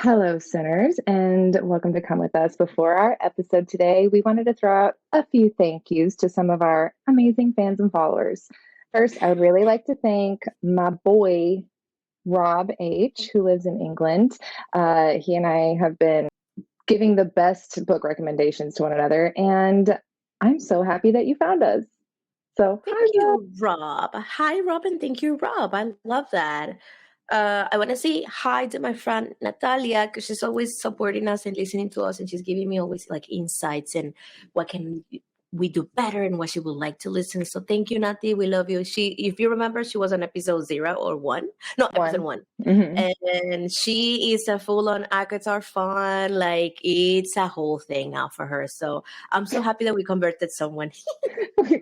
Hello, sinners, and welcome to Come With Us. Before our episode today, we wanted to throw out a few thank yous to some of our amazing fans and followers. First, I would really like to thank my boy, Rob H., who lives in England. He and I have been giving the best book recommendations to one another, and I'm so happy that you found us. So, Thank you, Rob. Hi, Rob, and thank you, Rob. I love that. I want to say hi to my friend Natalia because she's always supporting us and listening to us, and she's giving me always like insights and what can we do better and what she would like to listen. So thank you, Nati. We love you. If you remember, she was on episode 0 or 1. No, episode 1. Mm-hmm. And she is a full-on ACOTAR fan. Like, it's a whole thing now for her. So I'm so happy that we converted someone.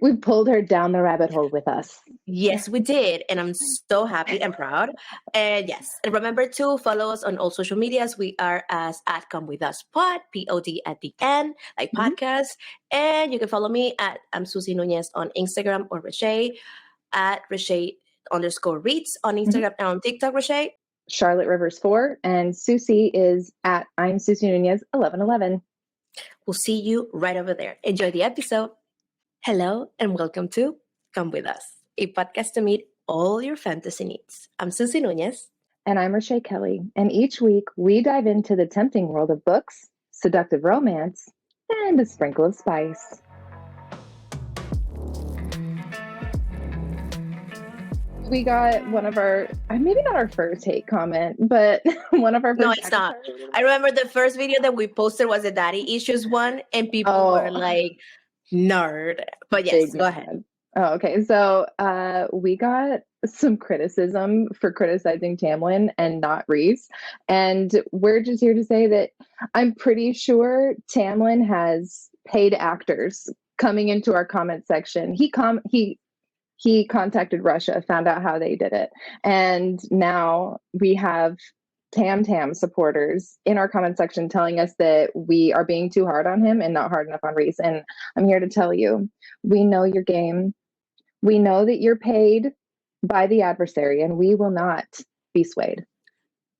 We pulled her down the rabbit hole with us. Yes, we did. And I'm so happy and proud. And yes, and remember to follow us on all social medias. We are as at Come With Us Pod, P-O-D at the end, like podcast. And you can follow me at Sussy Nunez on Instagram or Reshea at Reshea_Reads on Instagram and on TikTok, Reshea. Charlotte Rivers 4, and Sussy is at I'm Sussy Nunez 1111. We'll see you right over there. Enjoy the episode. Hello and welcome to Come With Us, a podcast to meet all your fantasy needs. I'm Sussy Nunez. And I'm Reshea Kelly. And each week we dive into the tempting world of books, seductive romance, and a sprinkle of spice. We got one of our, maybe not our first hate comment, but one of our first. No, it's not. I remember the first video that we posted was the daddy issues one, and people were like, nerd. But yes, go ahead. Oh, okay. So we got some criticism for criticizing Tamlin and not Rhys. And we're just here to say that I'm pretty sure Tamlin has paid actors coming into our comment section. He contacted Russia, found out how they did it. And now we have Tam supporters in our comment section telling us that we are being too hard on him and not hard enough on Rhys. And I'm here to tell you, we know your game. We know that you're paid by the adversary, and we will not be swayed.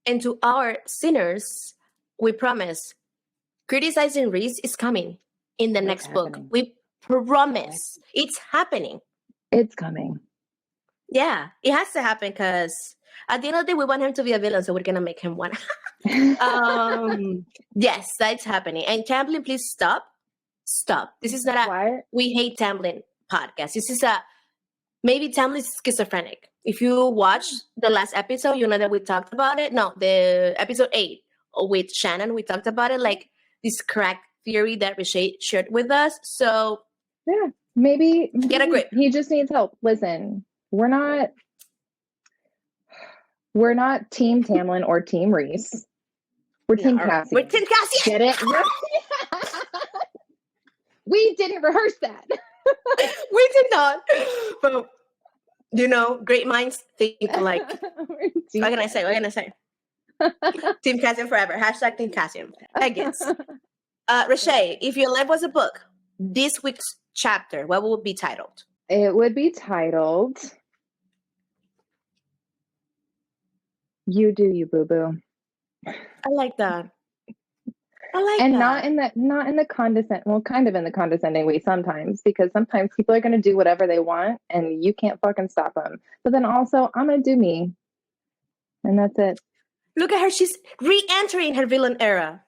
And to our sinners, we promise, criticizing Rhys is coming in the next book. We promise. It's happening. It's coming. Yeah, it has to happen because at the end of the day, we want him to be a villain, so we're going to make him one. Yes, that's happening. And Tamlin, please stop. Stop. This is not a We Hate Tamlin podcast. This is maybe Tamlin is schizophrenic. If you watch the last episode, you know that we talked about it. No, the episode 8 with Shannon, we talked about it, like this crack theory that Reshea shared with us. So yeah, maybe get a grip. He just needs help. Listen, we're not Team Tamlin or Team Rhys. We're Team Cassian. We're Team Cassian. Get it? We didn't rehearse that. We did not. But, great minds think alike. What can I say? Team Cassian forever. # Team Cassian. I guess. Reshea, if your life was a book, this week's chapter, what would be titled? It would be titled You Do You, Boo Boo. I like that. Not in the kind of in the condescending way sometimes, because sometimes people are going to do whatever they want and you can't fucking stop them. But then also, I'm going to do me. And that's it. Look at her. She's re-entering her villain era.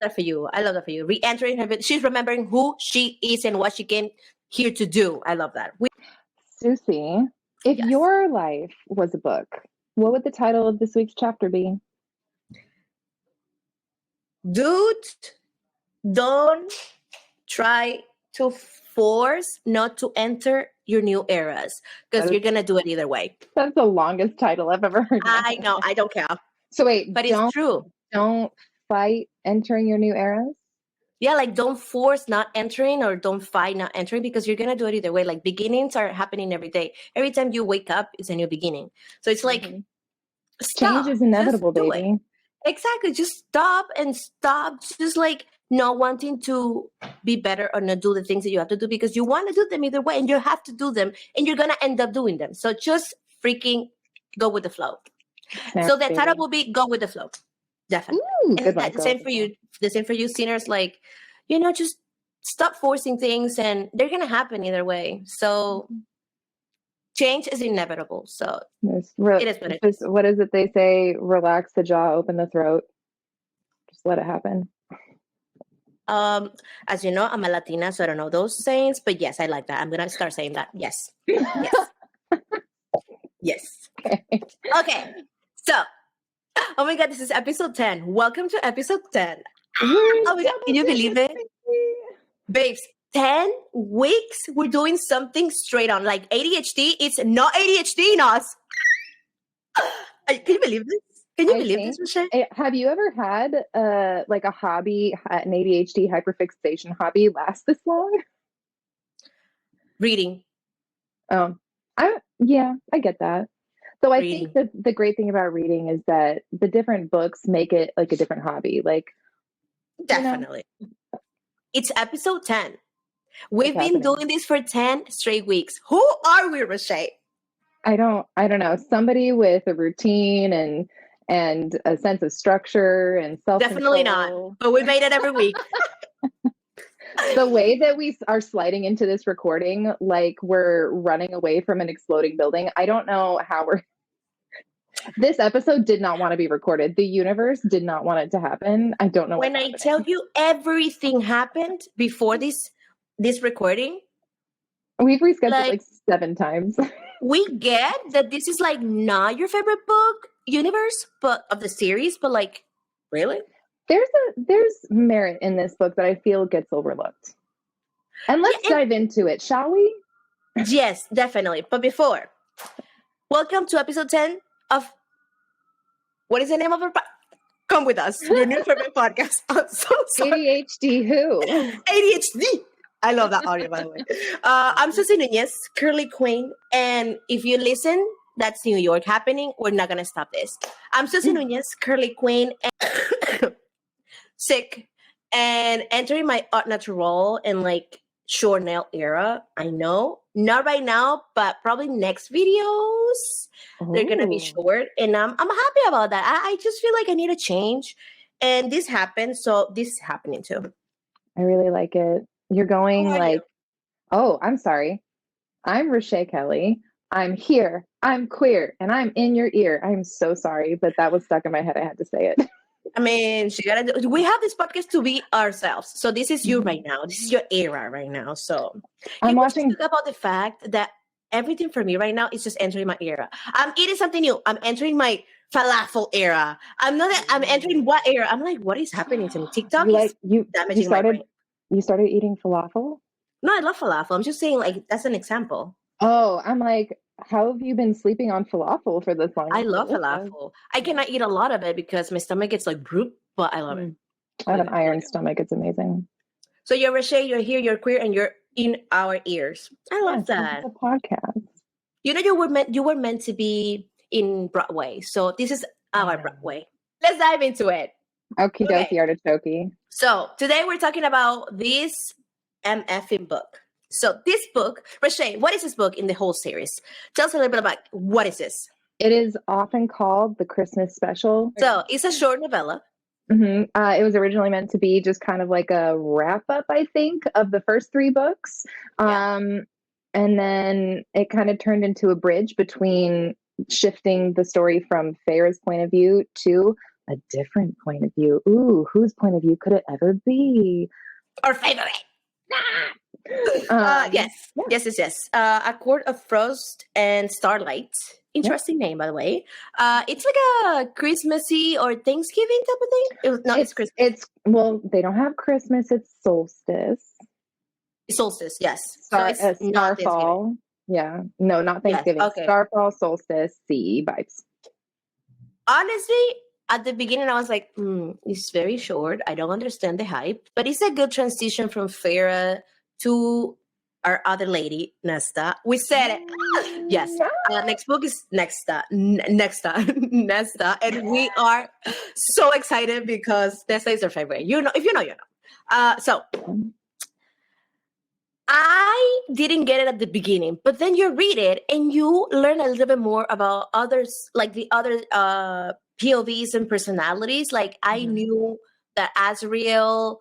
That for you. I love that for you. Re-entering her. She's remembering who she is and what she came here to do. I love that. Sussy, if your life was a book, what would the title of this week's chapter be? Dude, don't try to force not to enter your new eras, because you're going to do it either way. That's the longest title I've ever heard. I know. I don't care. So wait, but it's true. Don't fight entering your new eras? Yeah, like don't force not entering or don't fight not entering, because you're going to do it either way. Like beginnings are happening every day. Every time you wake up, it's a new beginning. So it's like, stop. Change is inevitable, baby. Exactly. Just stop. Just like not wanting to be better or not do the things that you have to do because you want to do them either way and you have to do them and you're going to end up doing them. So just freaking go with the flow. So the title will be Go With the Flow. Definitely. Ooh, And good one. the same for you. The same for you, sinners. Like, just stop forcing things, and they're gonna happen either way. So change is inevitable. So it is what it is. What is it they say? Relax the jaw, open the throat. Just let it happen. As you know, I'm a Latina, so I don't know those sayings, but yes, I like that. I'm gonna start saying that. Yes. Yes. Yes. Okay. So, oh my God, this is episode 10. Welcome to episode 10. Oh my God, can you believe it? Babes, 10 weeks we're doing something straight on. Like ADHD, it's not ADHD in us. Can you believe this? Can you believe this, Reshea? Have you ever had like a hobby, an ADHD hyperfixation hobby last this long? Reading. I get that. So I Reading. think that the great thing about reading is that the different books make it like a different hobby. Like, definitely. It's episode 10. We've been doing this for 10 straight weeks. Who are we, Reshea? I don't know. Somebody with a routine and a sense of structure and self-control. Definitely not. But we made it every week. The way that we are sliding into this recording, like we're running away from an exploding building. I don't know how we're. This episode did not want to be recorded. The universe did not want it to happen. I don't know. When I tell you everything happened before this recording, we've rescheduled like 7 times. We get that this is like not your favorite book universe, but of the series, but like, really? There's merit in this book that I feel gets overlooked. And let's dive into it, shall we? Yes, definitely. But before, welcome to episode 10 of, what is the name of our Come with us, your new favorite podcast. I'm so sorry. ADHD who? ADHD. I love that audio, by the way. I'm Sussy Nunez, Curly Queen. And if you listen, that's New York happening. We're not going to stop this. I'm Sussy Nunez, Curly Queen, and sick, and entering my art natural and like short nail era. I know. Not right now, but probably next videos. They're going to be short. And I'm happy about that. I just feel like I need a change. And this happened. So this is happening too. I really like it. You're going like, oh, I'm sorry. I'm Reshea Kelly. I'm here. I'm queer. And I'm in your ear. I'm so sorry, but that was stuck in my head. I had to say it. I mean, we have this podcast to be ourselves. So this is you right now. This is your era right now. So I'm watching. Talk about the fact that everything for me right now is just entering my era. I'm eating something new. I'm entering my falafel era. I'm entering what era? I'm like, what is happening to me? TikTok is damaging my brain. You started eating falafel? No, I love falafel. I'm just saying, like, that's an example. Oh, I'm like, how have you been sleeping on falafel for this long? I love falafel. I cannot eat a lot of it because my stomach gets like brute, but I love it. I have an iron stomach. It's amazing. So you're Reshea, you're here, you're queer, and you're in our ears. I love that. It's a podcast. You know, you were meant to be in Broadway. So this is our Broadway. Let's dive into it. Okie dokie artichoke. So today we're talking about this MFing book. So this book, Reshea, what is this book in the whole series? Tell us a little bit about what is this? It is often called the Christmas Special. So it's a short novella. It was originally meant to be just kind of like a wrap up, I think, of the first 3 books. And then it kind of turned into a bridge between shifting the story from Feyre's point of view to a different point of view. Ooh, whose point of view could it ever be? Our favorite. Yes. A Court of Frost and Starlight. Interesting name, by the way. It's like a Christmassy or Thanksgiving type of thing. It's Christmas. They don't have Christmas. It's Solstice. Solstice, yes. It's Starfall. Yeah, no, not Thanksgiving. Yes, okay. Starfall, Solstice, CE vibes. Honestly, at the beginning, I was like, it's very short. I don't understand the hype. But it's a good transition from Feyre to our other lady, Nesta. We said it. Yes. Next book is Nesta. And we are so excited because Nesta is our favorite. You know, if you know, you know. So I didn't get it at the beginning, but then you read it and you learn a little bit more about others, like the other POVs and personalities. Like I knew that Azriel,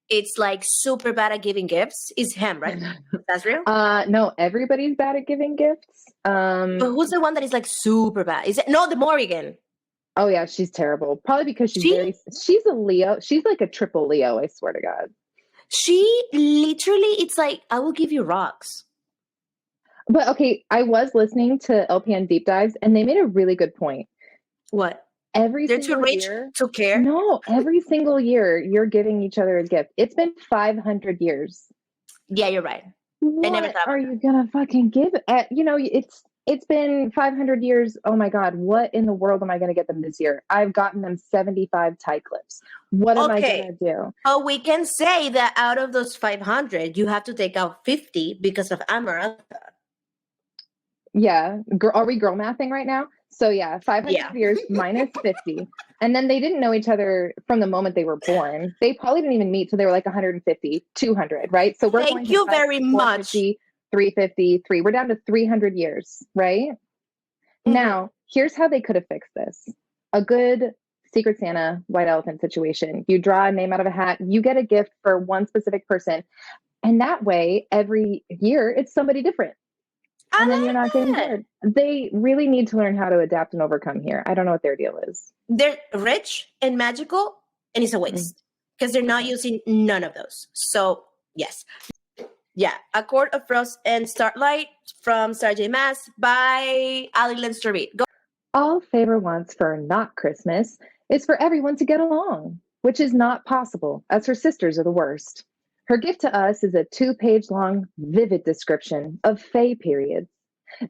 it's like super bad at giving gifts. Is him, right? Azriel? No, everybody's bad at giving gifts. But who's the one that is like super bad? Is it no the Morrigan? Oh yeah, she's terrible. Probably because she's a Leo. She's like a triple Leo, I swear to God. She literally, it's like, I will give you rocks. But okay, I was listening to LPN Deep Dives and they made a really good point. What? Every They're single too rich year, to care? No, every single year you're giving each other a gift. It's been 500 years. Yeah, you're right. What are you gonna fucking give? It's been 500 years. Oh my God, what in the world am I gonna get them this year? I've gotten them 75 tie clips. What am I gonna do? Oh, we can say that out of those 500, you have to take out 50 because of Amarantha. Yeah, are we girl mathing right now? So yeah, 500 years minus 50. And then they didn't know each other from the moment they were born. They probably didn't even meet till they were like 150, 200, right? So we're Thank you very much. 350, 3. We're down to 300 years, right? Mm-hmm. Now, here's how they could have fixed this. A good Secret Santa white elephant situation. You draw a name out of a hat, you get a gift for one specific person. And that way, every year, it's somebody different. And then you're not getting bored. They really need to learn how to adapt and overcome here. I don't know what their deal is. They're rich and magical, and it's a waste because they're not using none of those. So, yes. Yeah. A Court of Frost and Starlight from Sarah J. Maas by Ali Lynch to read. Go. All Favor wants for not Christmas is for everyone to get along, which is not possible, as her sisters are the worst. Her gift to us is a 2-page-long, vivid description of Fae periods.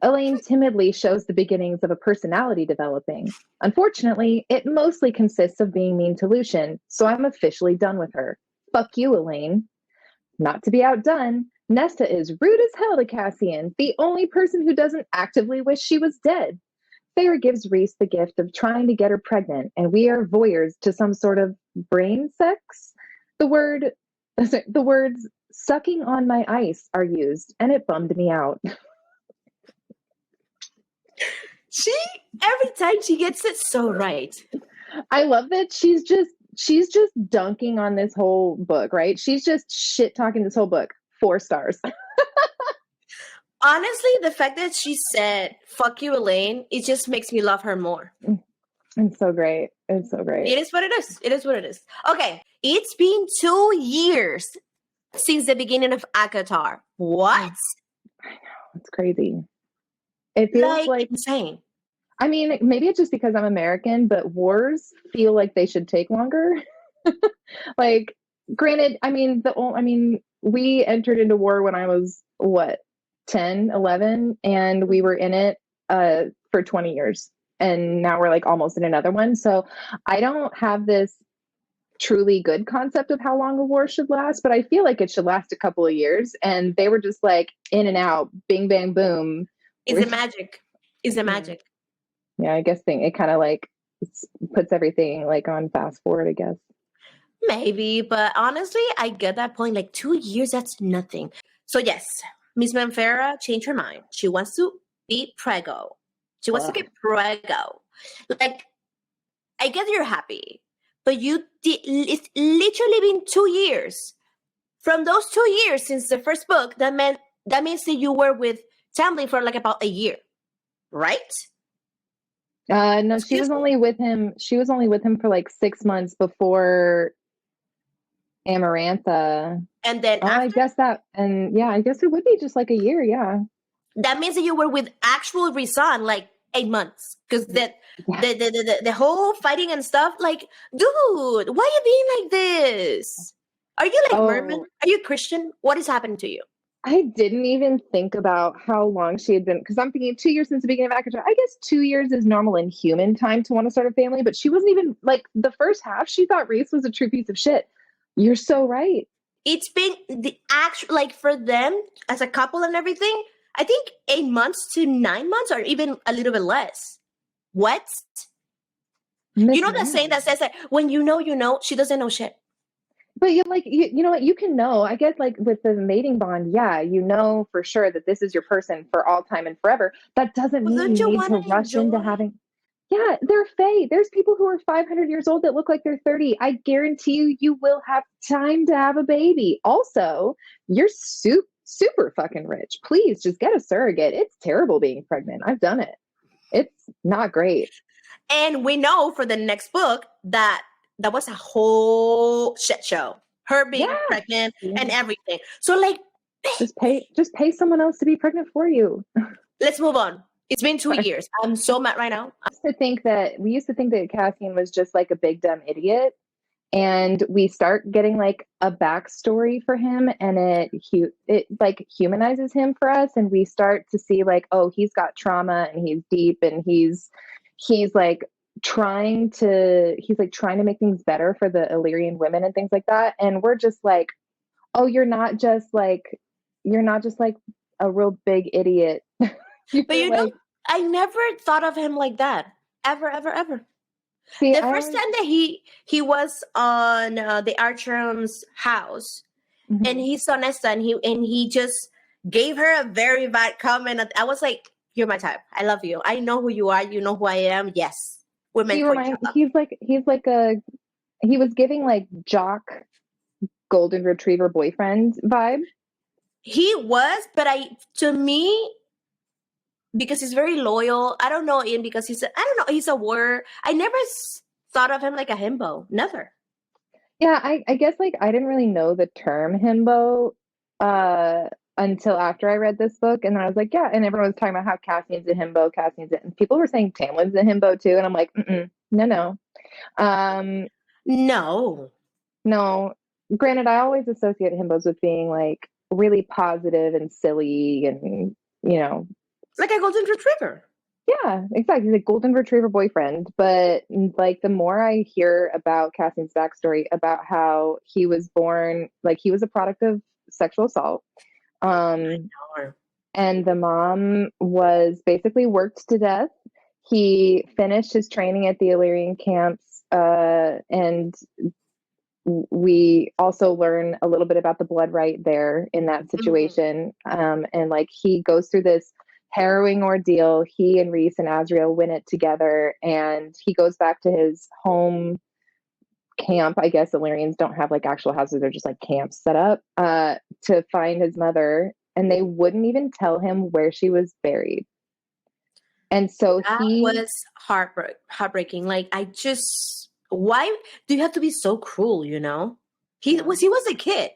Elain timidly shows the beginnings of a personality developing. Unfortunately, it mostly consists of being mean to Lucian, so I'm officially done with her. Fuck you, Elain. Not to be outdone, Nesta is rude as hell to Cassian, the only person who doesn't actively wish she was dead. Feyre gives Rhys the gift of trying to get her pregnant, and we are voyeurs to some sort of brain sex. The words sucking on my ice are used, and it bummed me out. Every time she gets it so right. I love that she's just dunking on this whole book, right? She's just shit talking this whole book. 4 stars. Honestly, the fact that she said, fuck you, Elain, it just makes me love her more. It's so great. It's so great. It is what it is. It is what it is. Okay. It's been 2 years since the beginning of ACOTAR. What? I know. It's crazy. It feels like insane. I mean, maybe it's just because I'm American, but wars feel like they should take longer. Like, granted, we entered into war when I was, 10, 11, and we were in it for 20 years. And now we're like almost in another one. So I don't have this truly good concept of how long a war should last, but I feel like it should last a couple of years. And they were just like in and out, bing, bang, boom. It's a magic. It's a magic. Yeah, I guess it kind of like puts everything like on fast forward, I guess. Maybe, but honestly, I get that point. Like 2 years, that's nothing. So yes, Miss Manfera changed her mind. She wants to be prego. She wants to get prego. Like, I guess you're happy, but it's literally been 2 years. From those 2 years since the first book, that means that you were with Tamlin for like about a year, right? No, she was only with him for like 6 months before Amarantha. And then I guess it would be just like a year, yeah. That means that you were with actual Rhys like 8 months. Because the whole fighting and stuff, like, dude, why are you being like this? Are you like Merman? Are you Christian? What is happening to you? I didn't even think about how long she had been, because I'm thinking 2 years since the beginning of ACOTAR. I guess 2 years is normal in human time to want to start a family, but she wasn't even, like, the first half, she thought Rhys was a true piece of shit. You're so right. It's been the actual, like, for them as a couple and everything, I think 8 months to 9 months or even a little bit less. What? You know that saying that says that when you know, she doesn't know shit. But you know what, you can know, I guess, like with the mating bond, yeah, you know for sure that this is your person for all time and forever. That doesn't mean you need to rush into having. Yeah, they're Fae. There's people who are 500 years old that look like they're 30. I guarantee you, you will have time to have a baby. Also, you're super fucking rich. Please just get a surrogate. It's terrible being pregnant. I've done it. It's not great. And we know for the next book that was a whole shit show. Her being pregnant and everything. So like, just pay someone else to be pregnant for you. Let's move on. It's been 2 years. I'm so mad right now. We used to think that Cassian was just like a big dumb idiot, and we start getting like a backstory for him, and it like humanizes him for us, and we start to see like, oh, he's got trauma and he's deep, and he's like trying to make things better for the Illyrian women and things like that, and we're just like, oh, you're not just like a real big idiot. But you know, I never thought of him like that. Ever. See, the first time that he was on the Archerum's house, mm-hmm. and he saw Nesta, and he just gave her a very bad comment. I was like, "You're my type. I love you. I know who you are. You know who I am. Yes, we're meant for each other." He was giving like jock golden retriever boyfriend vibe. He was, but to me, because he's very loyal. I don't know, Ian, because he's a warrior. I never thought of him like a himbo. Never. Yeah, I guess like I didn't really know the term himbo until after I read this book, and then I was like, yeah, and everyone was talking about how Cassian's a himbo, and people were saying Tamlin's a himbo too, and I'm like, no. No. Granted, I always associate himbos with being like really positive and silly, and like a golden retriever. Yeah, exactly. He's a golden retriever boyfriend. But like the more I hear about Cassian's backstory, about how he was born, like he was a product of sexual assault. And the mom was basically worked to death. He finished his training at the Illyrian camps, and we also learn a little bit about the blood right there in that situation. Mm-hmm. And like he goes through this harrowing ordeal. He and Rhys and Azriel win it together, and he goes back to his home camp. I guess Illyrians don't have like actual houses, they're just like camps set up to find his mother, and they wouldn't even tell him where she was buried. And so that was heartbreaking. Like, why do you have to be so cruel? He was a kid.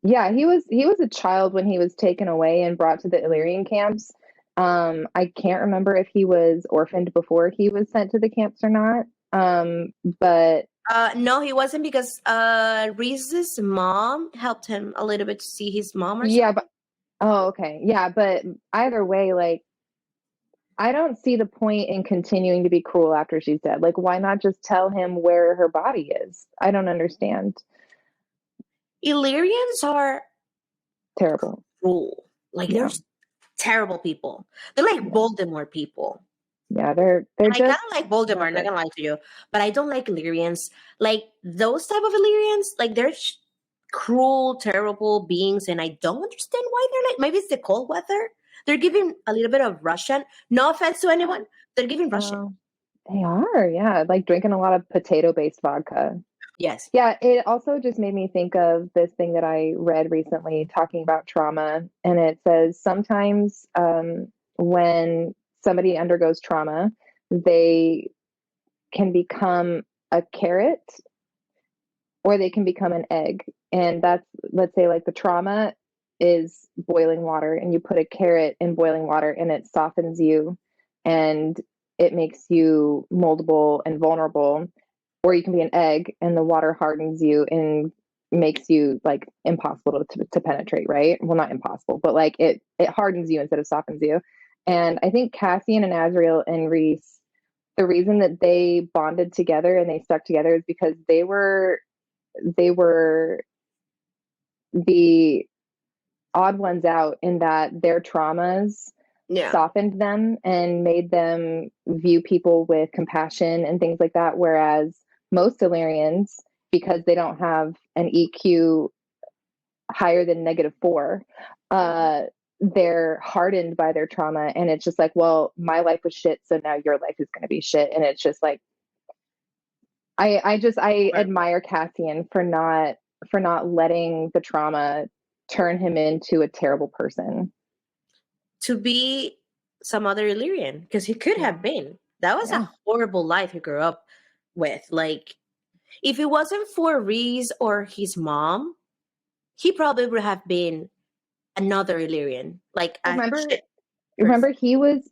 Yeah, he was a child when he was taken away and brought to the Illyrian camps. I can't remember if he was orphaned before he was sent to the camps or not. But no, he wasn't, because Rhys's mom helped him a little bit to see his mom or something. Okay. Yeah, but either way, like, I don't see the point in continuing to be cruel after she's dead. Like, why not just tell him where her body is? I don't understand. Illyrians are terrible. Cruel. Like, they're terrible people. They're like Voldemort people. Yeah, they're just... I kind of like Voldemort, not gonna lie to you. But I don't like Illyrians. Like, those type of Illyrians, like, they're cruel, terrible beings, and I don't understand why they're like... Maybe it's the cold weather. They're giving a little bit of Russian. No offense to anyone. They're giving Russian. They are, yeah. Like drinking a lot of potato-based vodka. Yes. Yeah, it also just made me think of this thing that I read recently talking about trauma. And it says sometimes when somebody undergoes trauma, they can become a carrot or they can become an egg. And that's, let's say, like the trauma is boiling water, and you put a carrot in boiling water and it softens you and it makes you moldable and vulnerable. Or you can be an egg and the water hardens you and makes you like impossible to penetrate, right? Well, not impossible, but like it hardens you instead of softens you. And I think Cassian and Azriel and Rhys, the reason that they bonded together and they stuck together is because they were the odd ones out, in that their traumas softened them and made them view people with compassion and things like that. Whereas most Illyrians, because they don't have an EQ higher than -4, they're hardened by their trauma, and it's just like, well, my life was shit, so now your life is going to be shit. And it's just like, I admire Cassian for not letting the trauma turn him into a terrible person. To be some other Illyrian, because he could have been. That was a horrible life he grew up with. Like, if it wasn't for Rhys or his mom, he probably would have been another Illyrian. Like, remember he was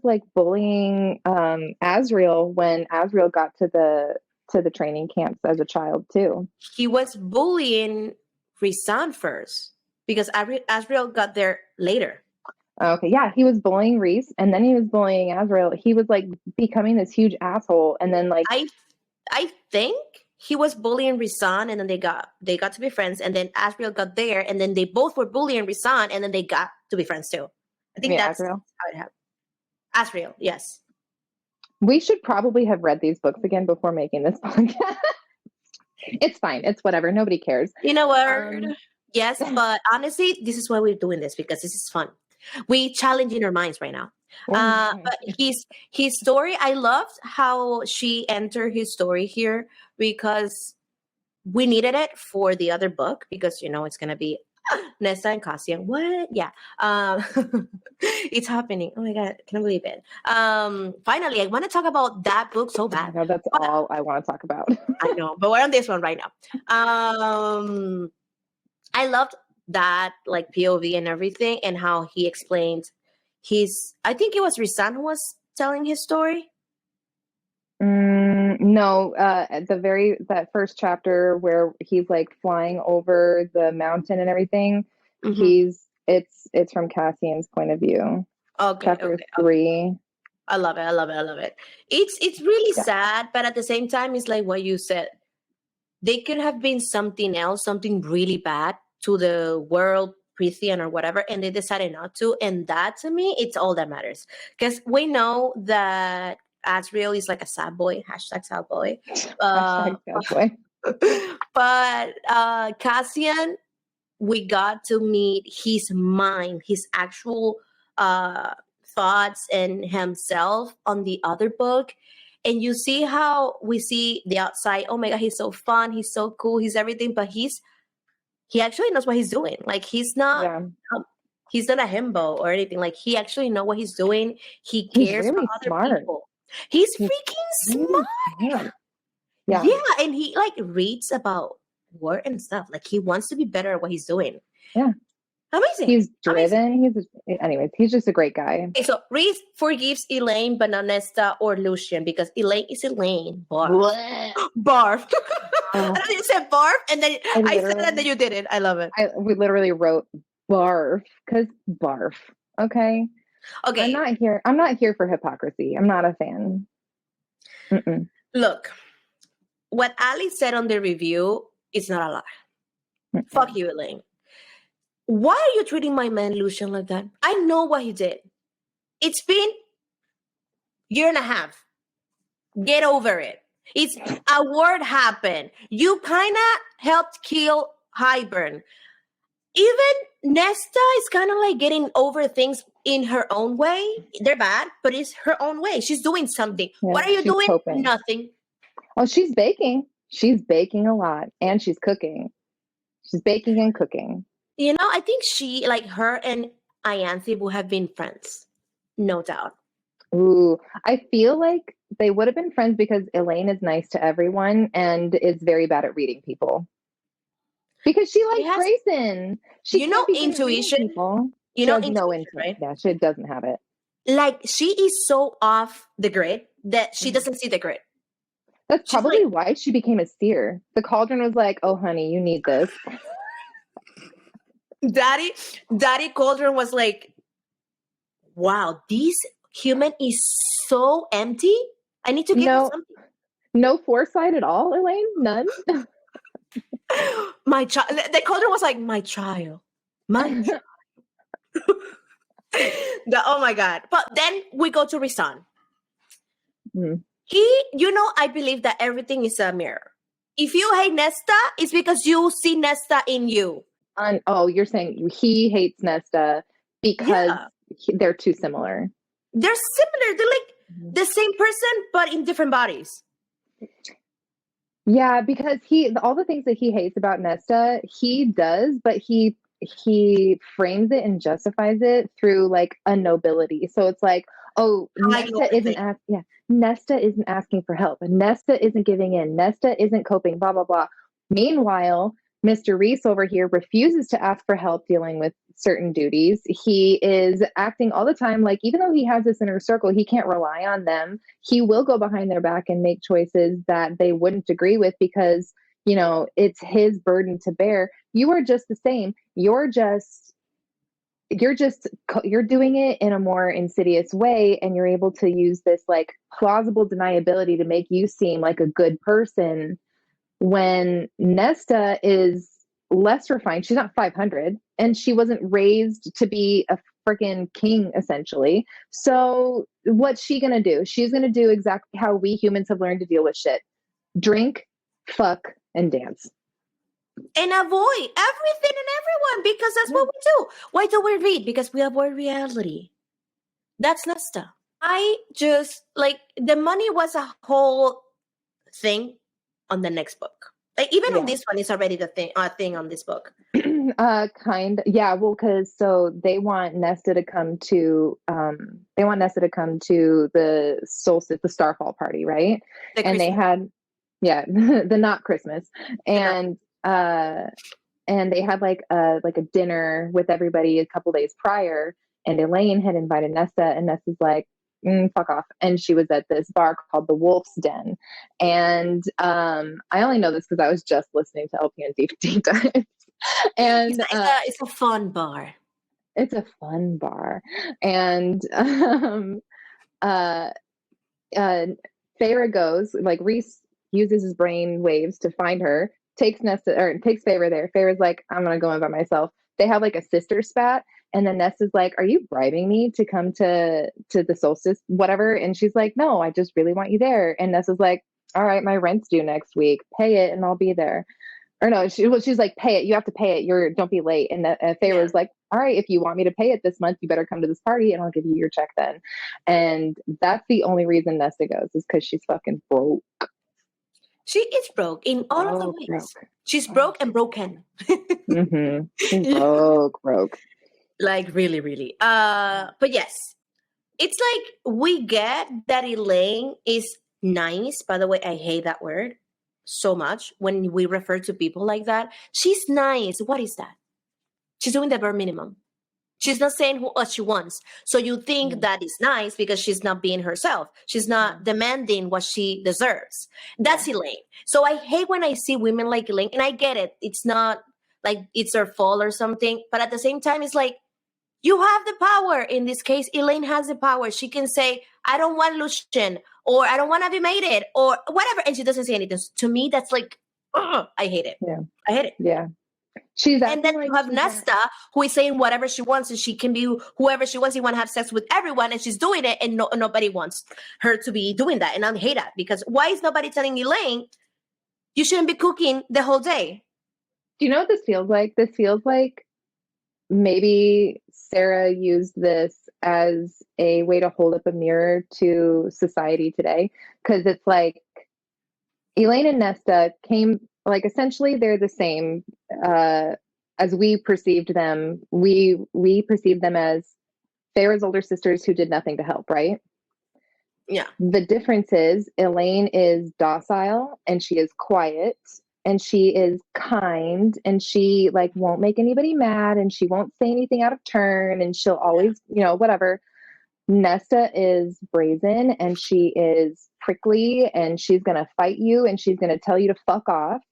like bullying Azriel when Azriel got to the training camps as a child too. He was bullying Rhys first because Azriel got there later. Okay, yeah, he was bullying Rhys, and then he was bullying Azriel. He was like becoming this huge asshole, and then like I think he was bullying Rhys, and then they got to be friends, and then Azriel got there, and then they both were bullying Rhys, and then they got to be friends too. I think that's Azriel? how it happened. Azriel, yes. We should probably have read these books again before making this podcast. It's fine. It's whatever. Nobody cares. You know what? Yes, but honestly, this is why we're doing this, because this is fun. We challenging our minds right now. But his story, I loved how she entered his story here, because we needed it for the other book, because it's gonna be Nesta and Cassian. What? Yeah. It's happening. Oh my god, I can't believe it. Finally, I want to talk about that book so bad. No, that's all I want to talk about. I know, but we're on this one right now. I loved that, like, POV and everything, and how he explained I think it was Rhys who was telling his story. No, at that first chapter where he's like flying over the mountain and everything, it's from Cassian's point of view. Okay, chapter 3. I love it. It's really sad, but at the same time, it's like what you said. They could have been something else, something really bad to the world, Prithian or whatever, and they decided not to. And that, to me, it's all that matters. Because we know that Azriel is like a sad boy, #sadboy. Sad boy. But Cassian, we got to meet his mind, his actual thoughts and himself on the other book. And you see how we see the outside. Oh my god, he's so fun, he's so cool, he's everything, but he actually knows what he's doing. Like, he's not he's not a himbo or anything. Like, he actually knows what he's doing. He cares really for other people. He's freaking smart. Yeah, and he like reads about war and stuff. Like, he wants to be better at what he's doing. Yeah. Amazing. He's driven. Anyways, he's just a great guy. Okay, so Rhys forgives Elain, but not Nesta or Lucien, because Elain is Elain. Barf. Barf. You said barf, and then I said that, then you did it. I love it. We literally wrote barf because barf. Okay. I'm not here for hypocrisy. I'm not a fan. Look, what Ali said on the review is not a lie. Fuck you, Elain. Why are you treating my man Lucien like that? I know what he did. It's been a year and a half. Get over it. It's a word happened. You kind of helped kill Hybern. Even Nesta is kind of like getting over things in her own way. They're bad, but it's her own way. She's doing something. Yeah, what are you doing? Coping. Nothing. Oh, she's baking. She's baking a lot, and she's cooking. She's baking and cooking. I think her and Ianthe would have been friends. No doubt. Ooh, I feel like they would have been friends because Elain is nice to everyone and is very bad at reading people. Because she likes Grayson. Intuition. She has no intuition, right? Yeah, she doesn't have it. Like, she is so off the grid that she doesn't see the grid. That's probably why she became a seer. The cauldron was like, oh, honey, you need this. Daddy Cauldron was like, wow, this human is so empty. I need to give him something. No foresight at all, Elain? None? My child. The Cauldron was like, my child. My child. Oh my God. But then we go to Rhys. I believe that everything is a mirror. If you hate Nesta, it's because you see Nesta in you. You're saying he hates Nesta because Yeah. they're too similar. They're similar. They're like the same person, but in different bodies. Yeah, because all the things that he hates about Nesta, he does, but he frames it and justifies it through like a nobility. So it's like, oh, Nesta isn't asking for help. Nesta isn't giving in. Nesta isn't coping, blah, blah, blah. Meanwhile, Mr. Rhys over here refuses to ask for help dealing with certain duties. He is acting all the time like, even though he has this inner circle, he can't rely on them. He will go behind their back and make choices that they wouldn't agree with because, you know, it's his burden to bear. You are just the same. You're doing it in a more insidious way, and you're able to use this like plausible deniability to make you seem like a good person, when Nesta is less refined. She's not 500, and she wasn't raised to be a freaking king, essentially. So what's she gonna do? She's gonna do exactly how we humans have learned to deal with shit: drink, fuck, and dance. And avoid everything and everyone, because that's what we do. Why do we read? Because we avoid reality. That's Nesta. I just, like, the money was a whole thing on the next book. Like, even on this one, it's already the thing on this book. Yeah, well, because so they want Nesta to come to the Solstice, the Starfall party, right? And they had the not Christmas, and they had like a dinner with everybody a couple days prior, and Elain had invited Nesta, and Nesta's like, fuck off. And she was at this bar called the Wolf's Den. And I only know this because I was just listening to LP and Deep Dive. And it's a fun bar. It's a fun bar. And Feyre goes, like, Rhys uses his brain waves to find her, takes Feyre there. Feyre's like, I'm gonna go in by myself. They have like a sister spat, and then Nesta's like, are you bribing me to come to the Solstice, whatever? And she's like, no, I just really want you there. And Nesta's like, all right, my rent's due next week, pay it and I'll be there. Or no, she's like, pay it, you have to pay it, don't be late. And Feyre was like, all right, if you want me to pay it this month, you better come to this party and I'll give you your check then. And that's the only reason Nesta goes, is because she's fucking broke. She is broke in all of the ways. Broke. She's broke and broken. She's broke. Like, really, really. But yes, it's like, we get that Elain is nice. By the way, I hate that word so much when we refer to people like that. She's nice. What is that? She's doing the bare minimum. She's not saying what she wants. So you think that is nice because she's not being herself. She's not demanding what she deserves. That's Elain. So I hate when I see women like Elain, and I get it. It's not like it's her fault or something. But at the same time, it's like, you have the power. In this case, Elain has the power. She can say, I don't want Lucien, or I don't want to be mated, or whatever. And she doesn't say anything. To me, that's like, I hate it. Yeah. I hate it. Yeah. And then you have Nesta, who is saying whatever she wants, and she can be whoever she wants. She want to have sex with everyone, and she's doing it, and nobody wants her to be doing that. And I hate that, because why is nobody telling Elain, you shouldn't be cooking the whole day? Do you know what this feels like? This feels like maybe Sarah used this as a way to hold up a mirror to society today, because it's like Elain and Nesta came, like, essentially they're the same as we perceived them. We perceived them as Feyre's older sisters who did nothing to help, right? Yeah. The difference is Elain is docile, and she is quiet, and she is kind, and she like won't make anybody mad, and she won't say anything out of turn, and she'll always, whatever. Nesta is brazen, and she is prickly, and she's going to fight you, and she's going to tell you to fuck off.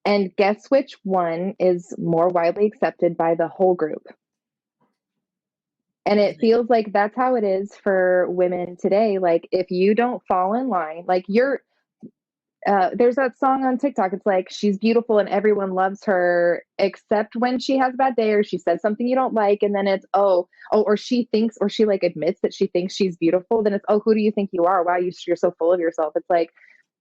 And guess which one is more widely accepted by the whole group? And it feels like that's how it is for women today. Like, if you don't fall in line, like there's that song on TikTok. It's like, she's beautiful and everyone loves her, except when she has a bad day or she says something you don't like. And then it's, or she thinks, or she like admits that she thinks she's beautiful. Then it's, who do you think you are? Wow, you're so full of yourself. It's like,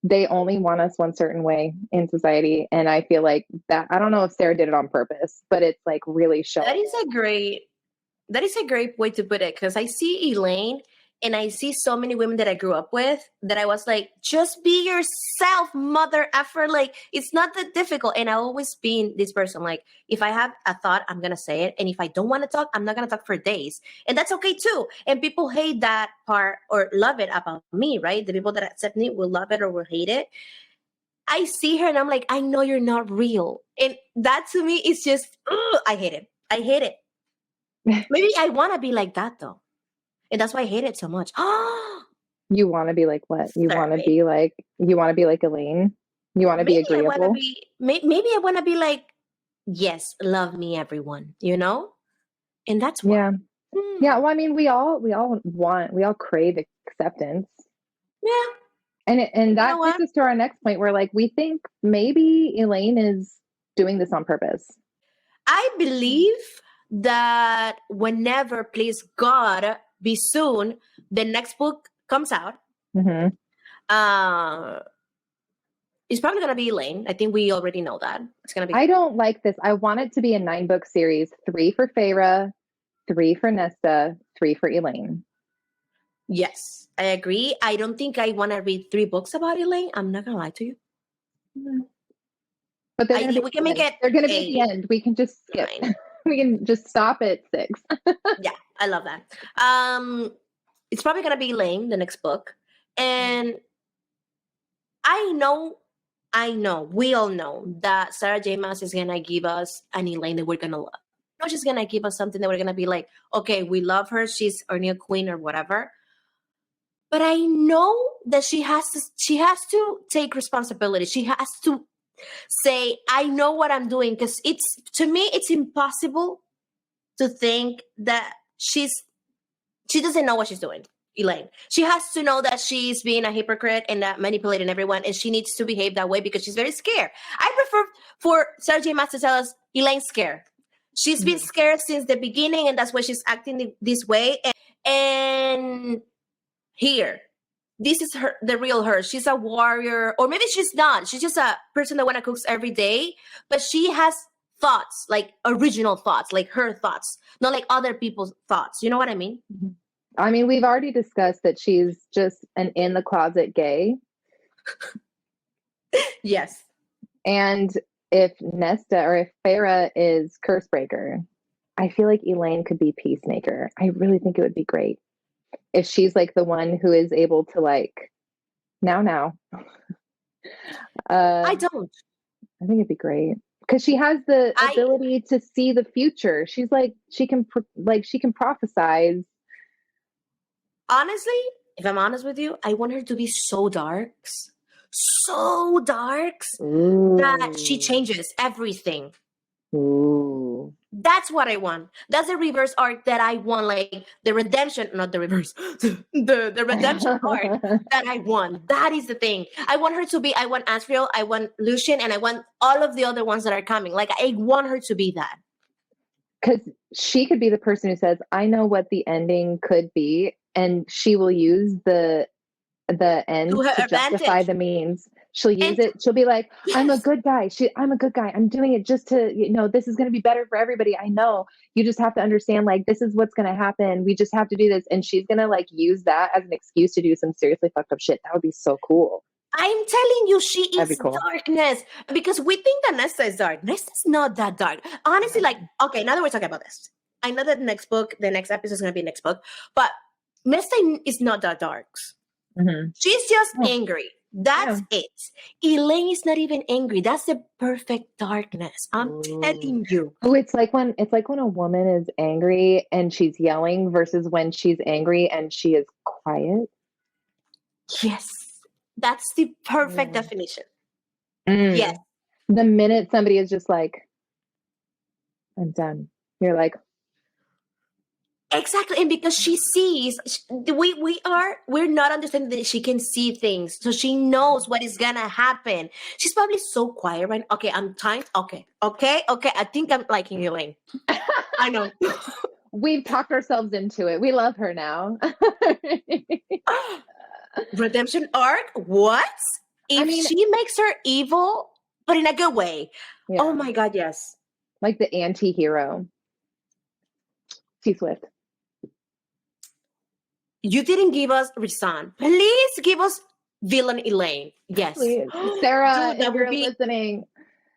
they only want us one certain way in society. And I feel like that, I don't know if Sarah did it on purpose, but it's like really showing. That is a great That is a great way to put it, because I see Elain and I see so many women that I grew up with that I was like, just be yourself, mother effer. Like, it's not that difficult. And I always been this person, like, if I have a thought, I'm going to say it. And if I don't want to talk, I'm not going to talk for days. And that's okay too. And people hate that part or love it about me, right? The people that accept me will love it or will hate it. I see her and I'm like, I know you're not real. And that to me is just, I hate it. I hate it. Maybe I want to be like that though. And that's why I hate it so much. You want to be like what? You want to Sorry. be like Elain? You want to be agreeable? Maybe I want to be like, yes, love me, everyone, you know? And that's why. Yeah. Yeah. Well, I mean, we all crave acceptance. Yeah. And that takes us to our next point where, like, we think maybe Elain is doing this on purpose. I believe that whenever, please God, be soon, the next book comes out. Mm-hmm. It's probably gonna be Elain. I think we already know that it's gonna be. I don't like this. I want it to be a 9-book series: 3 for Feyre, 3 for Nesta, 3 for Elain. Yes, I agree. I don't think I want to read 3 books about Elain. I'm not gonna lie to you. But we can make it. They're gonna be at the end. We can just skip. We can just stop at 6. Yeah, I love that. It's probably gonna be Elain, the next book, and I know, we all know that Sarah J. Maas is gonna give us an Elain that we're gonna love. Not just gonna give us something that we're gonna be like, okay, we love her, she's our new queen or whatever. But I know that she has to take responsibility. She has to say, I know what I'm doing, because to me it's impossible to think that she doesn't know what she's doing. Elain, she has to know that she's being a hypocrite and that manipulating everyone, and she needs to behave that way because she's very scared. I prefer for Sarah J. Maas to tell us Elain's scared. She's been scared since the beginning, and that's why she's acting this way. And here, this is the real her. She's a warrior, or maybe she's not. She's just a person that wanna cooks every day, but she has thoughts, like original thoughts, like her thoughts, not like other people's thoughts. You know what I mean? I mean, we've already discussed that she's just an in the closet gay. Yes. And if Nesta or if Feyre is Cursebreaker, I feel like Elain could be Peacemaker. I really think it would be great if she's like the one who is able to like now. I don't. I think it'd be great because she has the ability to see the future. She's like she can prophesize. Honestly, if I'm honest with you, I want her to be so darks that she changes everything. Ooh. That's what I want. That's the reverse arc that I want, like the redemption, not the reverse, the redemption arc that I want. That is the thing. I want her to be, I want Asriel, I want Lucien, and I want all of the other ones that are coming. Like, I want her to be that. Because she could be the person who says, I know what the ending could be, and she will use the end to justify the means. She'll use it. She'll be like, yes, I'm a good guy. I'm a good guy. I'm doing it just to, this is going to be better for everybody. I know. You just have to understand, like, this is what's going to happen. We just have to do this. And she's going to like use that as an excuse to do some seriously fucked up shit. That would be so cool. I'm telling you, she is cool. Darkness, because we think that Nesta is dark. Nesta's not that dark. Honestly, like, okay, now that we're talking about this, I know that the next episode is going to be next book, but Nesta is not that dark. Mm-hmm. She's just angry. That's it. Elain is not even angry. That's the perfect darkness. I'm telling you. Oh, it's like when a woman is angry and she's yelling versus when she's angry and she is quiet. Yes. That's the perfect definition. Yes. The minute somebody is just like, I'm done, you're like, exactly. And because she sees, we're not understanding that she can see things. So she knows what is going to happen. She's probably so quiet right now. Okay, I'm timed. Okay. I think I'm liking Elain. I know. We've talked ourselves into it. We love her now. Redemption arc? What? If she makes her evil, but in a good way. Yeah. Oh my God, yes. Like the anti-hero. T-Swift. You didn't give us Rhys. Please give us villain Elain. Yes. Please. Sarah, Dude, if you're listening.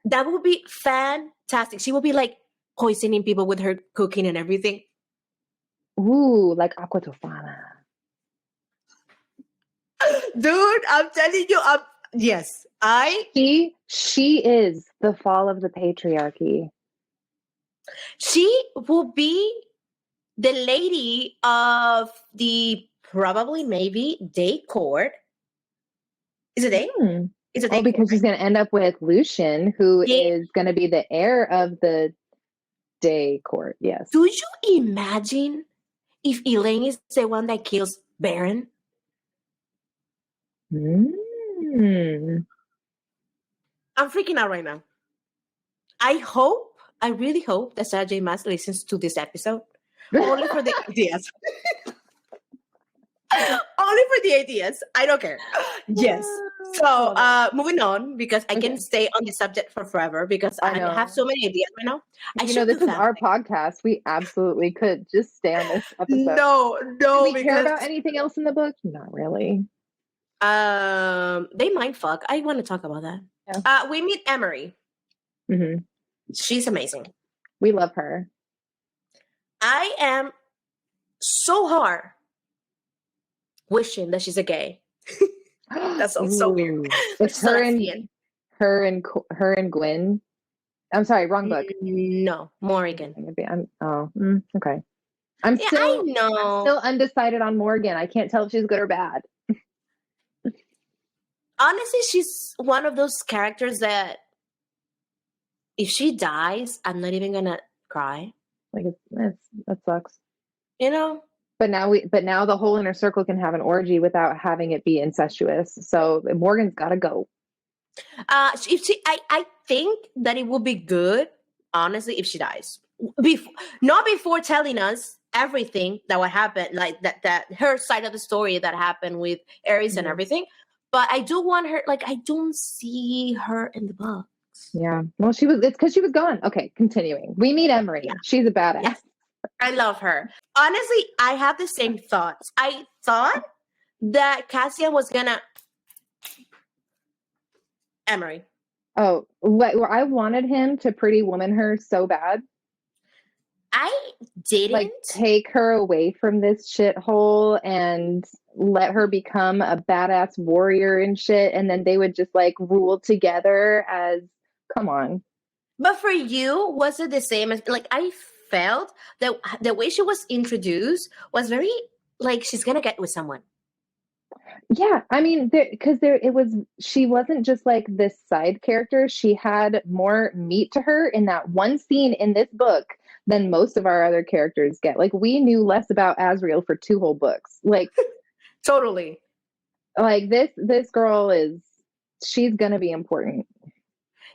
That would be fantastic. She would be like poisoning people with her cooking and everything. Ooh, like Aqua Tofana. Dude, I'm telling you, yes. She is the fall of the patriarchy. She will be the lady of the probably maybe day court. Is it day? Is it day? Because she's going to end up with Lucian, who is going to be the heir of the day court. Yes. Do you imagine if Elain is the one that kills Baron? I'm freaking out right now. I really hope that Sarah J. Maas listens to this episode. Only for the ideas. Only for the ideas. I don't care. Yes. So moving on, because I can stay on the subject for forever because I have so many ideas right now. This is our podcast. We absolutely could just stay on this episode. No. Do we care about anything else in the book? Not really. They mind fuck. I want to talk about that. Yeah. We meet Emrie. Mm-hmm. She's amazing. We love her. I am so hard wishing that she's a gay. That sounds so weird. It's her and Gwen. I'm sorry, wrong book. No, Morrigan. Okay. I'm still undecided on Morgan. I can't tell if she's good or bad. Honestly, she's one of those characters that if she dies, I'm not even gonna cry. Like that sucks. You know? But now the whole inner circle can have an orgy without having it be incestuous. So Morgan's gotta go. I think that it would be good, honestly, if she dies. Not before telling us everything that would happen, like that her side of the story that happened with Ares and everything. But I do want her, like, I don't see her in the books. Yeah. Well, it's because she was gone. Okay, continuing. We meet Emrie. Yeah. She's a badass. Yes. I love her. Honestly, I have the same thoughts. I thought that Cassian was gonna Emrie. Oh, I wanted him to Pretty Woman her so bad. I didn't. Like, take her away from this shithole and let her become a badass warrior and shit, and then they would just like rule together as, come on. But for you, was it the same as, like, I felt that the way she was introduced was very like she's gonna get with someone. Yeah, I mean, she wasn't just like this side character. She had more meat to her in that one scene in this book than most of our other characters get. Like, we knew less about Azriel for 2 whole books. Like, totally. Like, this girl she's gonna be important.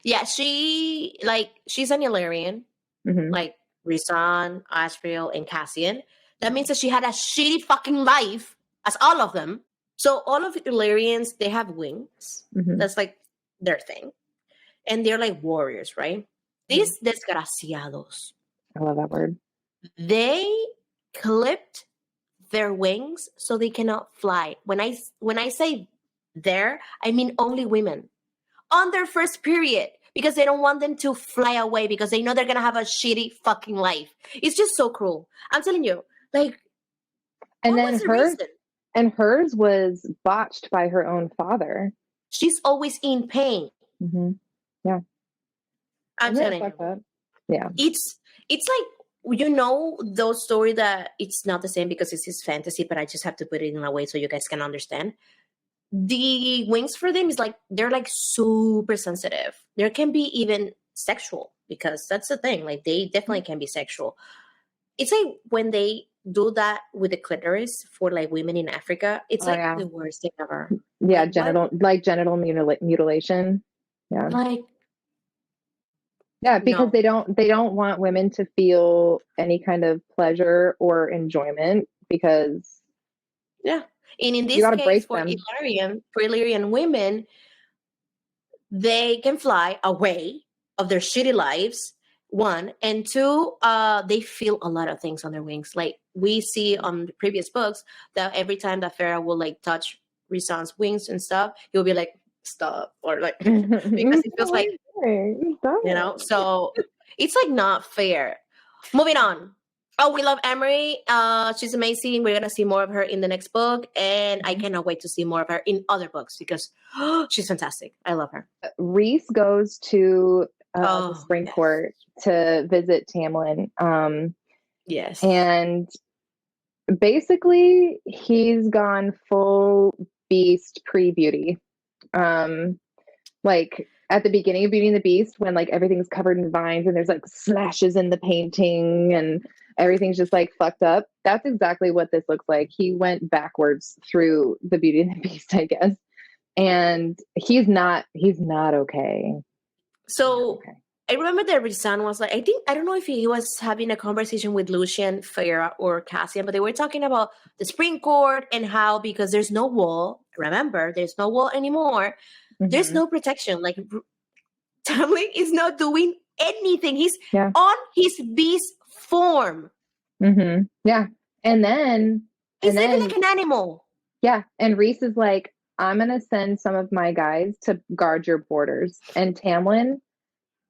Yeah, she's an Illyrian, like Rhys, Azriel, and Cassian. That means that she had a shitty fucking life, as all of them. So all of the Illyrians, they have wings. That's like their thing. And they're like warriors, right? These desgraciados. I love that word. They clipped their wings so they cannot fly. When I say there, I mean only women. On their first period. Because they don't want them to fly away because they know they're going to have a shitty fucking life. It's just so cruel. I'm telling you. Like, and then hers was botched by her own father. She's always in pain. Yeah. I'm telling you. Yeah. It's like, you know, those stories that it's not the same because it's his fantasy, but I just have to put it in a way so you guys can understand. The wings for them is like, they're like super sensitive. There can be even sexual because that's the thing. Like, they definitely can be sexual. It's like when they do that with the clitoris for like women in Africa, it's the worst thing ever. Yeah, genital mutilation. Yeah. Like, yeah, because they don't want women to feel any kind of pleasure or enjoyment because and in this case, for Illyrian women, they can fly away of their shitty lives one, and two, they feel a lot of things on their wings. Like we see on the previous books that every time that Farah will like touch Rhys's wings and stuff, he'll be like, stop, or like because it feels like, so it's like not fair. Moving on. Oh, we love Emrie. She's amazing. We're gonna see more of her in the next book, and I cannot wait to see more of her in other books because she's fantastic. I love her. Rhys goes to the spring court to visit Tamlin. Yes. And basically he's gone full beast pre-Beauty. Like at the beginning of Beauty and the Beast, when like everything's covered in vines and there's like slashes in the painting and everything's just like fucked up. That's exactly what this looks like. He went backwards through the Beauty and the Beast, I guess. And he's not okay. So I remember that Rhys was like, I don't know if he was having a conversation with Lucien, Farah, or Cassian, but they were talking about the spring court and how, because there's no wall, remember, there's no wall anymore. There's no protection. Like Tamlin is not doing anything. He's on his beast form. Yeah. And then he's living like an animal. Yeah. And Rhys is like, I'm going to send some of my guys to guard your borders. And Tamlin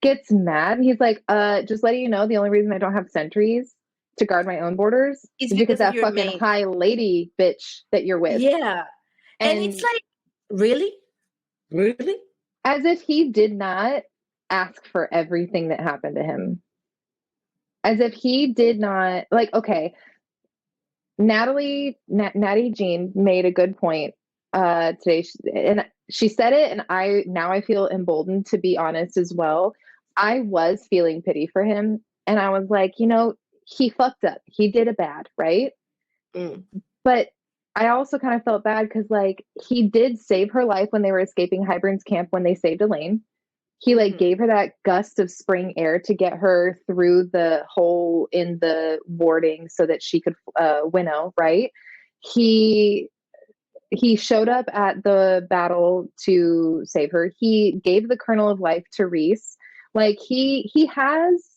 gets mad. He's like, just letting you know, the only reason I don't have sentries to guard my own borders is because that fucking high lady bitch that you're with. Yeah. And it's like, really? Really? As if he did not ask for everything that happened to him. As if he did not, like, okay. Natty Jean made a good point today, and she said it, and I feel emboldened to be honest as well. I was feeling pity for him, and I was like, he fucked up. He did a bad, right? But I also kind of felt bad because, like, he did save her life when they were escaping Hybern's camp when they saved Elain. He, like, gave her that gust of spring air to get her through the hole in the warding so that she could winnow, right? He showed up at the battle to save her. He gave the kernel of life to Rhys. Like, he has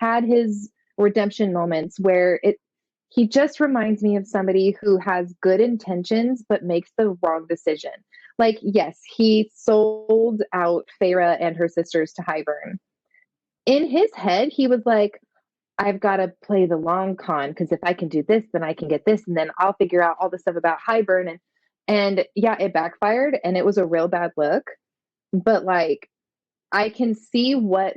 had his redemption moments where he just reminds me of somebody who has good intentions but makes the wrong decision. Like, yes, he sold out Farah and her sisters to Hybern. In his head, he was like, I've got to play the long con, because if I can do this, then I can get this, and then I'll figure out all the stuff about Hybern. And yeah, it backfired, and it was a real bad look. But, like, I can see what,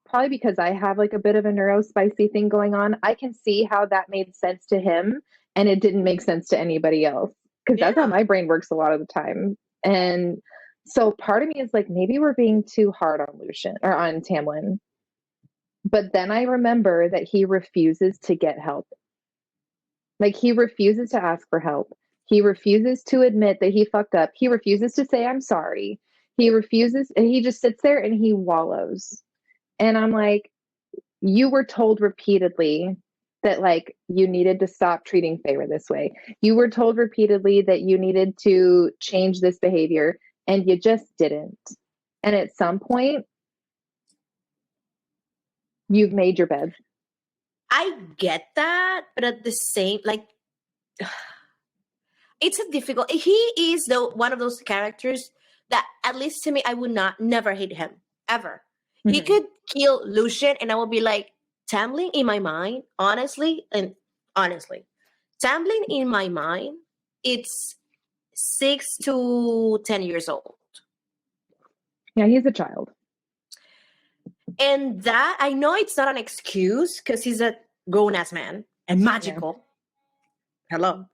probably because I have like a bit of a neurospicy thing going on, I can see how that made sense to him, and it didn't make sense to anybody else. Because that's how my brain works a lot of the time. And so part of me is like, maybe we're being too hard on Lucien or on Tamlin. But then I remember that he refuses to get help. Like, he refuses to ask for help. He refuses to admit that he fucked up. He refuses to say, I'm sorry. He refuses, and he just sits there and he wallows. And I'm like, you were told repeatedly that, like, you needed to stop treating Feyre this way. You were told repeatedly that you needed to change this behavior, and you just didn't. And at some point, you've made your bed. I get that, but at the same, like, it's a difficult. He is one of those characters that, at least to me, I would never hate him ever. He could kill Lucien, and I would be like, Tamlin in my mind, honestly, Tamlin in my mind, it's 6 to 10 years old. Yeah, he's a child. And that, I know it's not an excuse because he's a grown-ass man and magical. Yeah. Hello.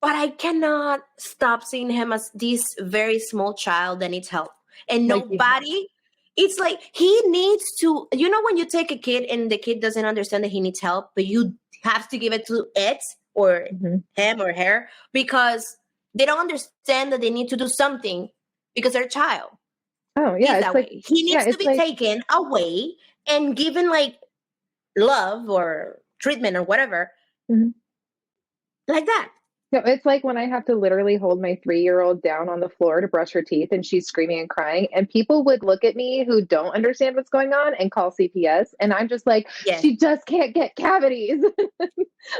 But I cannot stop seeing him as this very small child that needs help. And nobody, it's like he needs to, when you take a kid and the kid doesn't understand that he needs help, but you have to give it to it or him or her because they don't understand that they need to do something because they're a child. Oh, yeah. It's way. He needs to be taken away and given like love or treatment or whatever. Like that. No, it's like when I have to literally hold my 3-year-old down on the floor to brush her teeth and she's screaming and crying, and people would look at me who don't understand what's going on and call CPS. And I'm just like, Yes. she just can't get cavities.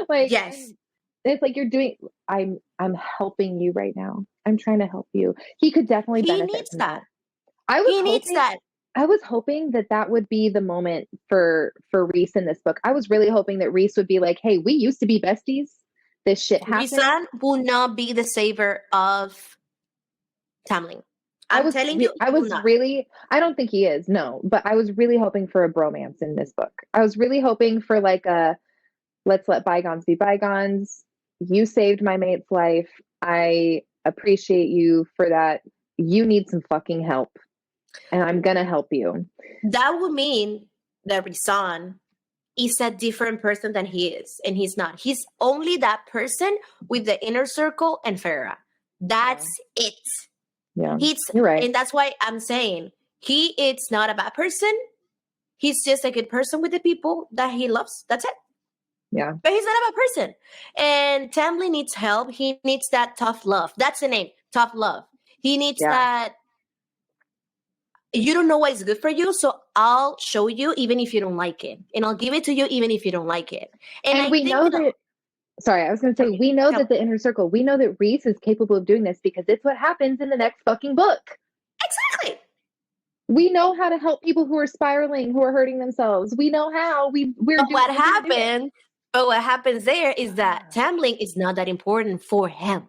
Like, Yes. it's like I'm helping you right now. I'm trying to help you. He could definitely He benefit needs from that. that. I was He needs hoping that. I was hoping that would be the moment for Rhys in this book. I was really hoping that Rhys would be like, "Hey, we used to be besties. This shit happened." Rhys will not be the savior of Tamlin. I'm telling you, I he will was not. really, I don't think he is, no, but I was really hoping for a bromance in this book. I was really hoping for like a, let's let bygones be bygones. You saved my mate's life. I appreciate you for that. You need some fucking help, and I'm gonna help you. That would mean that Rhys is a different person than he is, and he's not. He's only that person with the inner circle and Farah. That's it. Yeah, He's, you're right. and that's why I'm saying he is not a bad person. He's just a good person with the people that he loves. That's it. Yeah. But he's not a bad person. And Tamlin needs help. He needs that tough love. That's the name, tough love. He needs that. You don't know what is good for you, so I'll show you even if you don't like it. And I'll give it to you even if you don't like it. And I we think know that, sorry, I was going to say, we know that the inner circle, we know that Rhys is capable of doing this because it's what happens in the next fucking book. Exactly. We know how to help people who are spiraling, who are hurting themselves. We know how. What happens there is that Tamlin is not that important for him.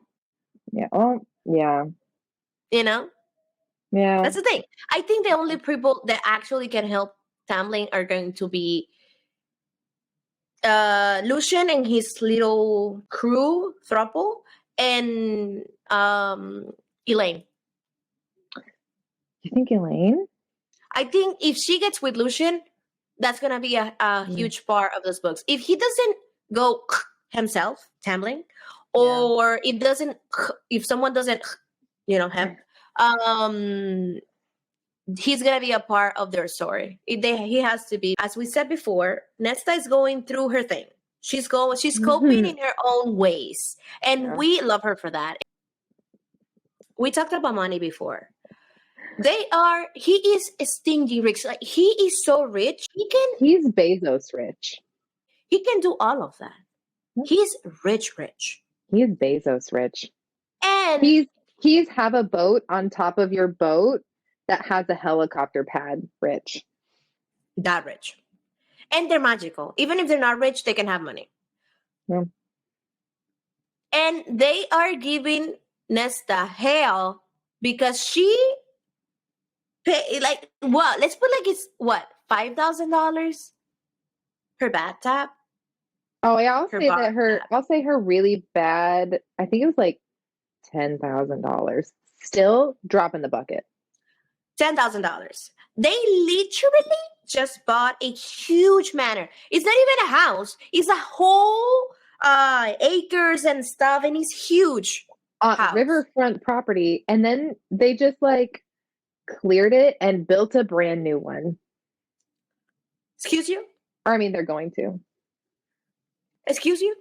Yeah. Oh, yeah. You know? Yeah. That's the thing. I think the only people that actually can help Tamlin are going to be Lucien and his little crew, throuple, and Elain. You think Elain? I think if she gets with Lucien, that's gonna be a huge part of those books. If he doesn't go himself, Tamlin, or if someone doesn't, him, he's gonna be a part of their story. He has to be. As we said before, Nesta is going through her thing. She's coping in her own ways, and we love her for that. We talked about money before. He is stingy rich. Like, he is so rich. He's Bezos rich. He can do all of that. He's rich. He is Bezos rich. And he's have a boat on top of your boat that has a helicopter pad rich. That rich. And they're magical. Even if they're not rich, they can have money. Yeah. And they are giving Nesta hell because she let's put like it's what, $5,000 per bathtub. Oh yeah, I'll say her really bad. I think it was like $10,000. Still drop in the bucket. $10,000. They literally just bought a huge manor. It's not even a house. It's a whole acres and stuff, and it's huge. Riverfront property, and then they just like cleared it and built a brand new one. Excuse you? Or, I mean, they're going to. Excuse you?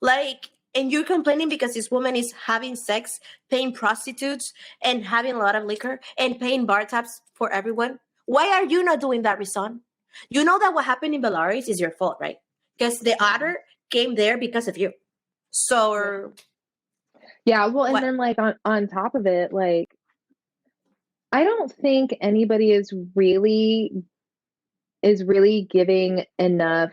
Like, and you're complaining because this woman is having sex, paying prostitutes, and having a lot of liquor, and paying bar tabs for everyone? Why are you not doing that, Rhys? You know that what happened in Bellaris is your fault, right? Because the otter came there because of you. So... Yeah, well, and then like on top of it, like, I don't think anybody is really giving enough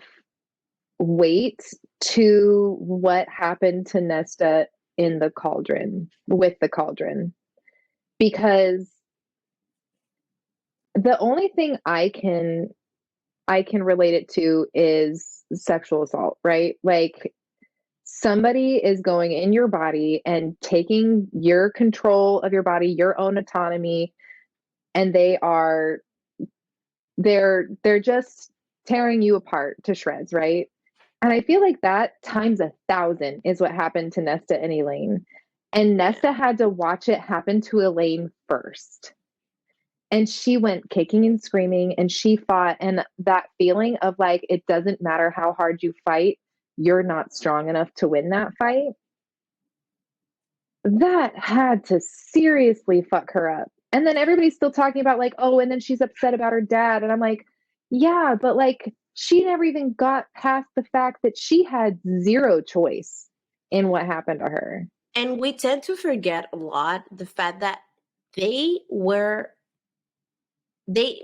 weight to what happened to Nesta in the cauldron, with the cauldron, because the only thing I can relate it to is sexual assault, right? Like, somebody is going in your body and taking your control of your body, your own autonomy, and they're just tearing you apart to shreds, right? And I feel like that times 1,000 is what happened to Nesta and Elain. And Nesta had to watch it happen to Elain first. And she went kicking and screaming, and she fought. And that feeling of like, it doesn't matter how hard you fight, you're not strong enough to win that fight, that had to seriously fuck her up. And then everybody's still talking about like, oh, and then she's upset about her dad. And I'm like, yeah, but like she never even got past the fact that she had zero choice in what happened to her. And we tend to forget a lot the fact that they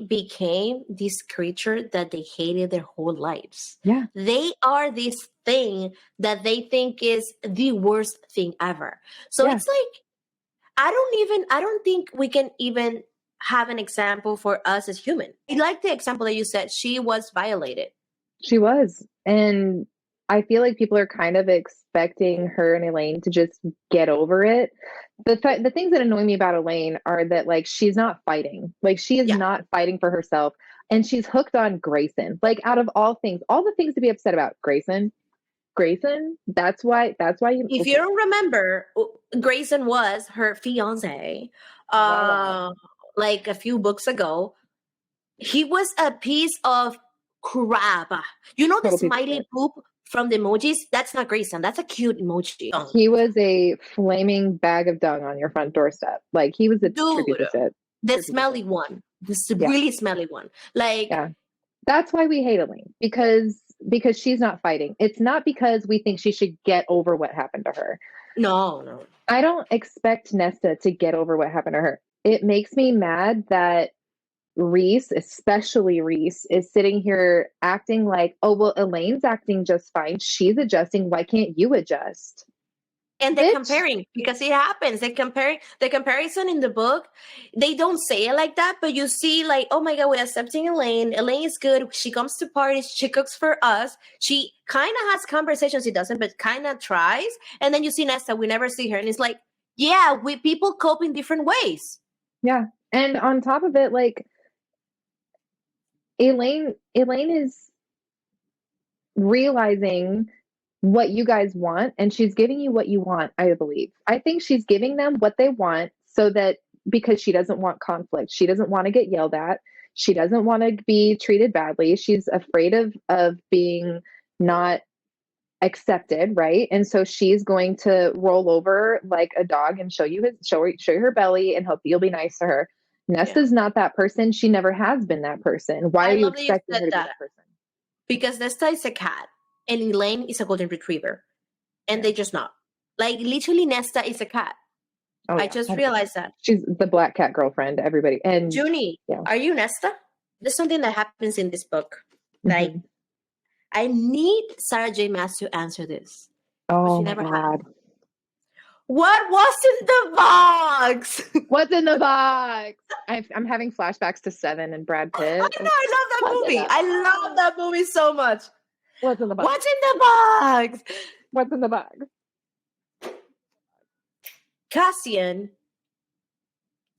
became this creature that they hated their whole lives. Yeah. They are this thing that they think is the worst thing ever. So it's like, I don't think we can even have an example for us as human. I like the example that you said. She was violated. She was. And I feel like people are kind of expecting her and Elain to just get over it. The things that annoy me about Elain are that like she's not fighting. Like she is not fighting for herself. And she's hooked on Grayson. Like out of all things, all the things to be upset about, Grayson, that's why you, if you don't remember, Grayson was her fiance like a few books ago. He was a piece of crap. You know the smiley poop from the emojis? That's not Grayson. That's a cute emoji. He was a flaming bag of dung on your front doorstep. Like he was a tribute to shit. The smelly one. This really smelly one. Like that's why we hate Elain, because she's not fighting. It's not because we think she should get over what happened to her. No. I don't expect Nesta to get over what happened to her. It makes me mad that Rhys, especially Rhys, is sitting here acting like, oh, well, Elaine's acting just fine. She's adjusting. Why can't you adjust? And they're comparing, because it happens. The comparison in the book, they don't say it like that, but you see like, oh my God, we're accepting Elain. Elain is good. She comes to parties. She cooks for us. She kind of has conversations. She doesn't, but kind of tries. And then you see Nesta. We never see her. And it's like, yeah, people cope in different ways. Yeah. And on top of it, like, Elain is realizing what you guys want, and she's giving you what you want, I believe. I think she's giving them what they want so that, because she doesn't want conflict. She doesn't want to get yelled at. She doesn't want to be treated badly. She's afraid of being not accepted, right? And so she's going to roll over like a dog and show you her belly and hope you'll be nice to her. Nesta's not that person. She never has been that person. Why are you expecting her to be that person? Because Nesta is a cat and Elain is a golden retriever. And they just not. Like, literally, Nesta is a cat. Oh, I just realized that. She's the black cat girlfriend, everybody. And Junie, are you Nesta? There's something that happens in this book. Like, I need Sarah J. Maas to answer this. Oh, she never had. What was in the box? What's in the box? I'm having flashbacks to Seven and Brad Pitt. I know, I love that movie. I love that movie so much. What's in the box? What's in the box? What's in the box? Cassian,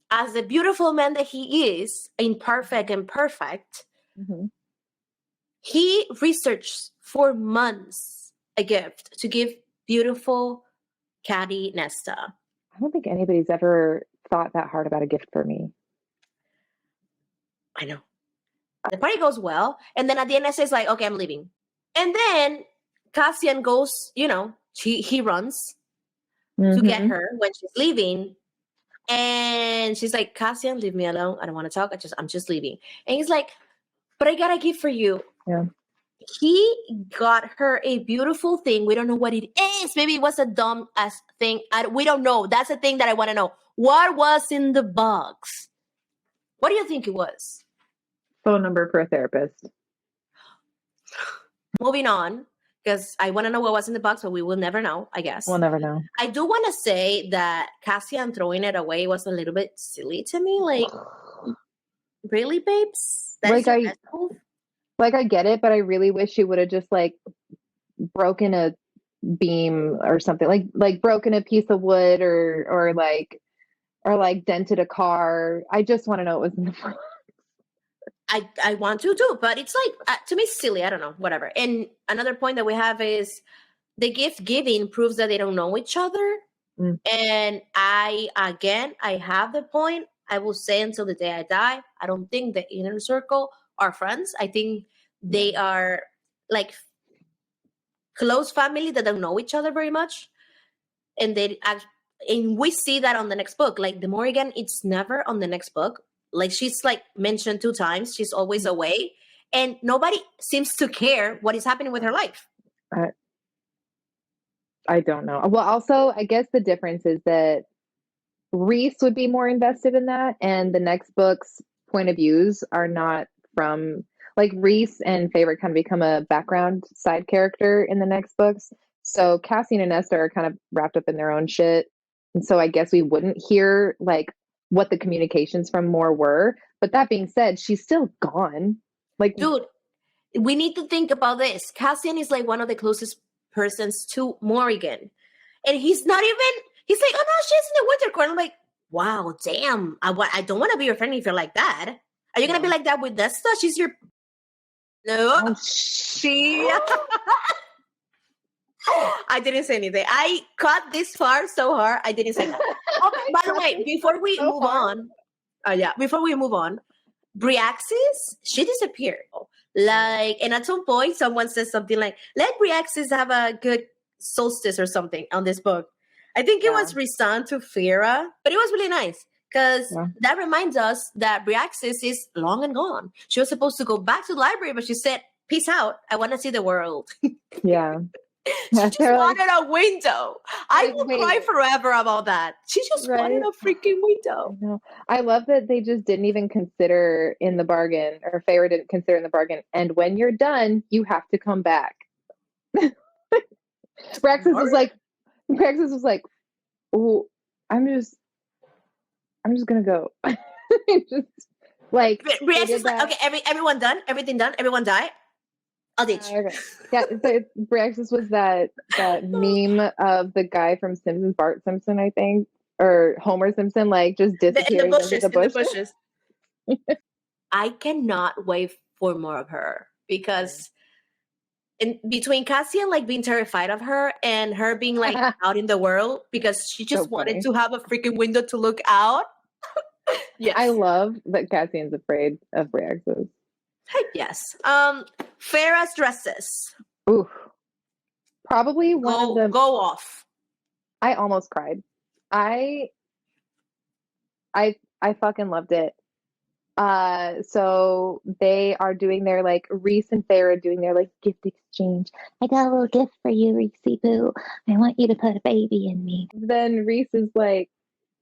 as the beautiful man that he is, imperfect and perfect, he researched for months a gift to give beautiful catty Nesta. I don't think anybody's ever thought that hard about a gift for me. I know. The party goes well, and then at the end Nesta is like, okay, I'm leaving. And then Cassian goes, he runs to get her when she's leaving. And she's like, Cassian, leave me alone. I don't want to talk. I'm just leaving. And he's like, but I got a gift for you. Yeah. He got her a beautiful thing. We don't know what it is. Maybe it was a dumb ass thing. We don't know. That's the thing that I want to know. What was in the box? What do you think it was? Phone number for a therapist. Moving on, because I want to know what was in the box, but we will never know, I guess. We'll never know. I do want to say that Cassian throwing it away was a little bit silly to me. Like, really, babes? Like I get it, but I really wish she would have just like broken a beam or something, like broken a piece of wood or dented a car. I just want to know what was in the box. I want to too, but it's like, to me, silly. I don't know, whatever. And another point that we have is the gift giving proves that they don't know each other. And I have the point. I will say until the day I die, I don't think the inner circle are friends. I think they are like close family that don't know each other very much. And and we see that on the next book. Like the Morrigan, it's never on the next book. Like she's like mentioned 2 times. She's always away. And nobody seems to care what is happening with her life. I don't know. Well, also, I guess the difference is that Rhys would be more invested in that, and the next book's point of views are not from, like, Rhys and Feyre kind of become a background side character in the next books. So Cassian and Nesta are kind of wrapped up in their own shit. And so I guess we wouldn't hear like what the communications from Moore were. But that being said, she's still gone. Like, dude, we need to think about this. Cassian is like one of the closest persons to Morrigan. And he's not even, he's like, oh no, she's in the winter court. I'm like, wow, damn. I don't want to be your friend if you're like that. Are you going to be like that with Nesta? She's your... No. oh, She... I didn't say anything. I cut this far so hard. I didn't say that. Oh, by the way, before we move on, Briaxis, she disappeared. Like, and at some point, someone says something like, let Briaxis have a good solstice or something on this book. I think it was Rhys to Feyre, but it was really nice because that reminds us that Briaxis is long and gone. She was supposed to go back to the library, but she said, peace out. I want to see the world. Yeah. She just wanted a window. I will cry forever about that. She just wanted a freaking window. I know. I love that they just didn't even consider in the bargain, or Feyre didn't consider in the bargain. And when you're done, you have to come back. Praxis was like, oh, I'm just gonna go. Just like Praxis like, okay, everyone done, everything done, everyone die. I'll ditch. Okay. Yeah, so Braxis was that meme of the guy from Simpsons, Bart Simpson, I think, or Homer Simpson, like just disappears into the bushes. I cannot wait for more of her because in between Cassian like being terrified of her and her being like out in the world because she just wanted to have a freaking window to look out. Yes. I love that Cassian's afraid of Braxis. Yes. Feyre's dresses. Ooh. Probably one of them. Go off. I almost cried. I fucking loved it. So they are doing their like Rhys and Feyre doing their like gift exchange. I got a little gift for you, Rhysy boo. I want you to put a baby in me. Then Rhys is like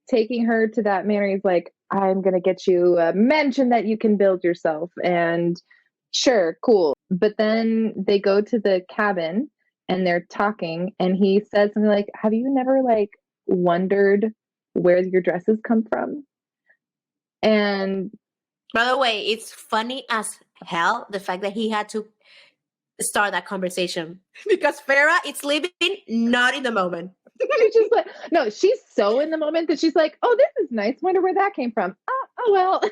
taking her to that manor. He's like, I'm gonna get you a mansion that you can build yourself. And sure, cool. But then they go to the cabin and they're talking, and he says something like, have you never like wondered where your dresses come from? And by the way, it's funny as hell the fact that he had to start that conversation because Feyre is living not in the moment. She's just like, no, she's so in the moment that she's like, oh, this is nice. Wonder where that came from. Oh well. She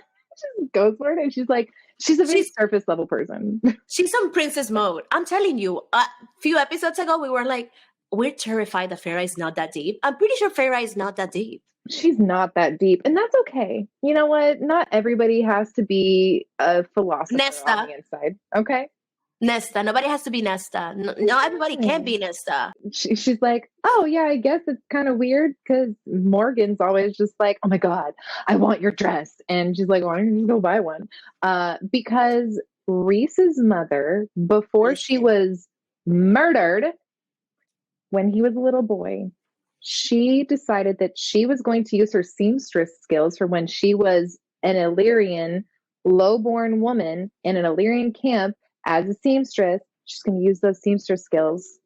just goes for it, and she's like, she's a very surface level person. She's on princess mode. I'm telling you, a few episodes ago, we were like, we're terrified that Feyre is not that deep. I'm pretty sure Feyre is not that deep. She's not that deep, and that's okay. You know what? Not everybody has to be a philosopher on the inside. Okay. Nesta. Nobody has to be Nesta. No, everybody can be Nesta. She's like, oh yeah, I guess it's kind of weird because Morgan's always just like, oh my God, I want your dress. And she's like, why don't you just go buy one? Because Rhys's mother, before she was murdered, when he was a little boy, she decided that she was going to use her seamstress skills for when she was an Illyrian lowborn woman in an Illyrian camp. As a seamstress, she's going to use those seamstress skills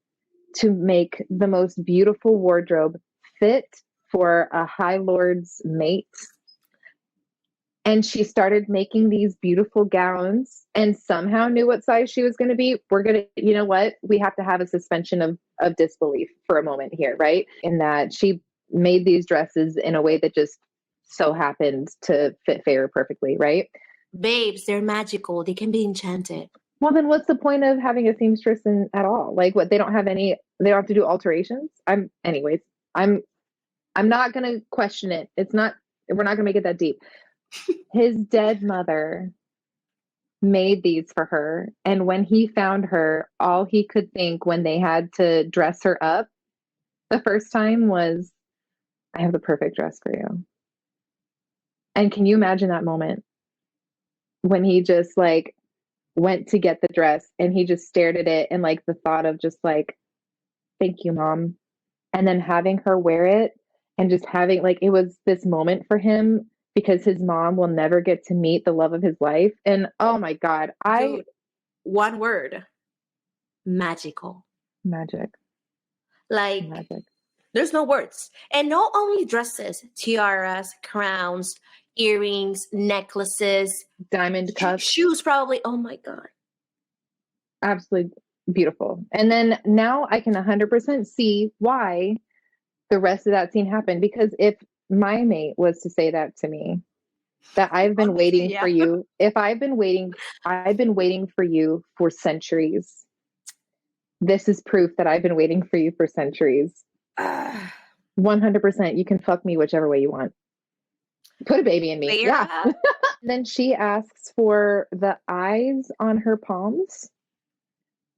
to make the most beautiful wardrobe fit for a High Lord's mate. And she started making these beautiful gowns and somehow knew what size she was going to be. We're going to, you know what? We have to have a suspension of disbelief for a moment here, right? In that she made these dresses in a way that just so happened to fit Feyre perfectly, right? Babes, they're magical. They can be enchanted. Well, then what's the point of having a seamstress at all? Like, what, they don't have to do alterations? I'm not going to question it. We're not going to make it that deep. His dead mother made these for her. And when he found her, all he could think when they had to dress her up the first time was, I have the perfect dress for you. And can you imagine that moment when he just like went to get the dress and he just stared at it and like the thought of just like, thank you, mom. And then having her wear it and just having like, it was this moment for him because his mom will never get to meet the love of his life. And oh my God, Dude, one word, magical. Magic. Like, Magic. there's no words. And not only dresses, tiaras, crowns, earrings, necklaces, Diamond cuffs. shoes, probably. Oh my God. Absolutely beautiful. And then now I can 100% see why the rest of that scene happened. Because if my mate was to say that to me, that I've been waiting for you, if I've been waiting for you for centuries. This is proof that I've been waiting for you for centuries. 100%. You can fuck me whichever way you want. Put a baby in me. Yeah. Then she asks for the eyes on her palms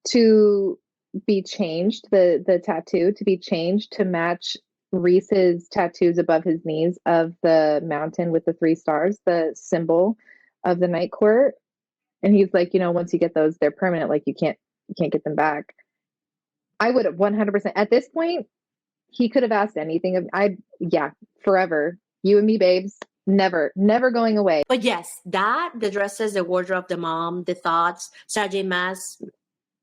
to be changed, the tattoo to be changed to match Rhys's tattoos above his knees of the mountain with the 3 stars, the symbol of the Night Court. And he's like, once you get those, they're permanent. Like you can't get them back. I would have 100%. At this point, he could have asked anything of forever. You and me, babes. Never going away. But yes, the dresses, the wardrobe, the mom, the thoughts, Sergeant Mass,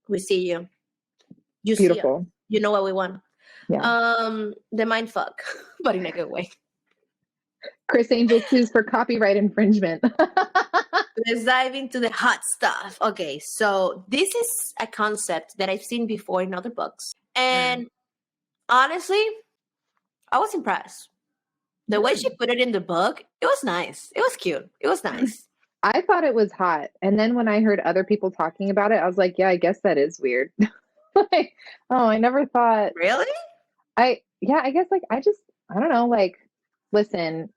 we see you. You Beautiful. See it. You know what we want. Yeah. The mind fuck, but in a good way. Criss Angel sues for copyright infringement. Let's dive into the hot stuff. Okay, so this is a concept that I've seen before in other books. And honestly, I was impressed. The way she put it in the book, it was nice. It was cute. It was nice. I thought it was hot. And then when I heard other people talking about it, I was like, yeah, I guess that is weird. Like, oh, I never thought. Really? I guess like, I don't know, like, listen,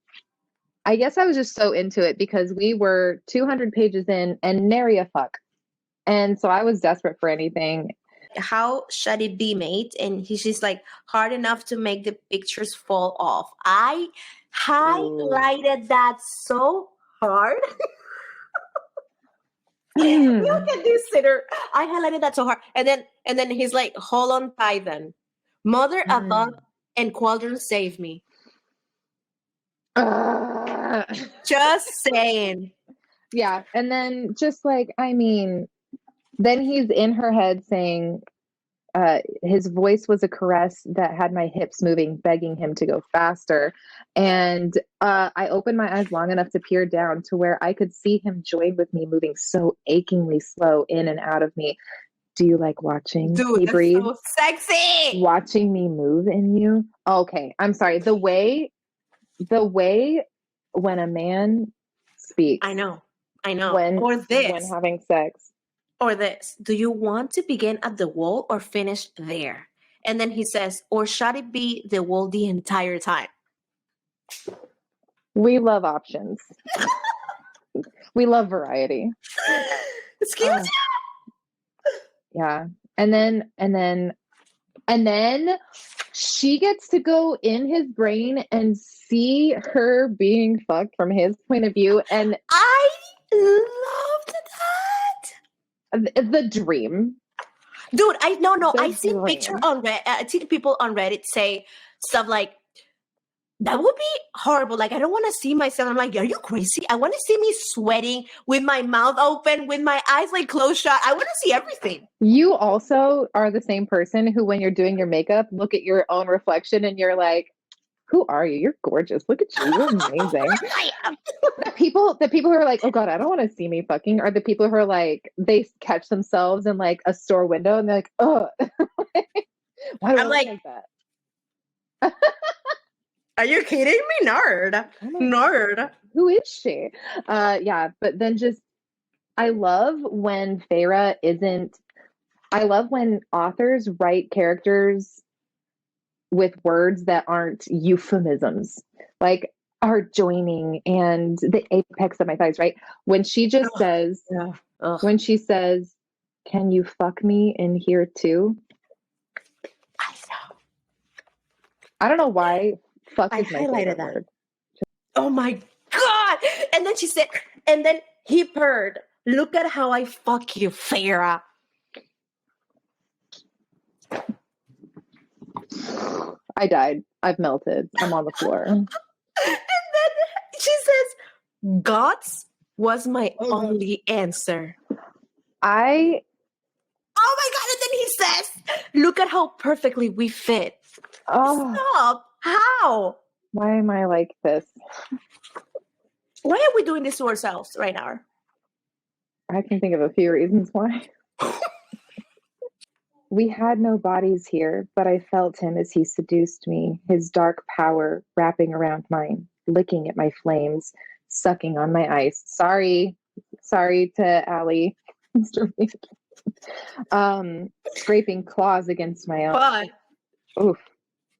I guess I was just so into it because we were 200 pages in and nary a fuck. And so I was desperate for anything. How should it be made? And she's like, hard enough to make the pictures fall off. I highlighted that so hard. Look at this sitter. I highlighted that so hard. And then he's like, hold on tight then. Mother above and Quadrant save me. Just saying. Yeah. And then just like, I mean, then he's in her head saying, his voice was a caress that had my hips moving, begging him to go faster. And I opened my eyes long enough to peer down to where I could see him join with me, moving so achingly slow in and out of me. Do you like watching me breathe? So sexy. Watching me move in you? Okay, I'm sorry. The way when a man speaks. I know. When having sex. Or this. Do you want to begin at the wall or finish there? And then he says, or should it be the wall the entire time? We love options. We love variety. Excuse you. Yeah. And then she gets to go in his brain and see her being fucked from his point of view. And I loved that. The dream. Dude, I've seen pictures on Reddit. I've seen people on Reddit say stuff like, that would be horrible. Like, I don't want to see myself. I'm like, are you crazy? I want to see me sweating with my mouth open, with my eyes like closed shut. I want to see everything. You also are the same person who, when you're doing your makeup, look at your own reflection and you're like, who are you? You're gorgeous. Look at you. You're amazing. The people who are like, oh God, I don't want to see me fucking, are the people who are like, they catch themselves in like a store window and they're like, oh, why do I look like that? Are you kidding me? Nerd. Nerd. Who is she? Yeah, but then just, I love when authors write characters with words that aren't euphemisms, like are joining and the apex of my thighs, right? When she just says, Ugh. When she says, "Can you fuck me in here too?" I know. I don't know why fuck I is my highlighted favorite that. word. Oh my God. And then she said, and then he purred, "Look at how I fuck you, Farah." I died. I've melted. I'm on the floor. And then she says, "God's was my only answer." I Oh my God. And then he says, "Look at how perfectly we fit." Stop. How? why am I like this? Why are we doing this to ourselves right now? I can think of a few reasons why. We had no bodies here, but I felt him as he seduced me, his dark power wrapping around mine, licking at my flames, sucking on my ice. Sorry to Allie, Mr. Scraping claws against my own. But Oof.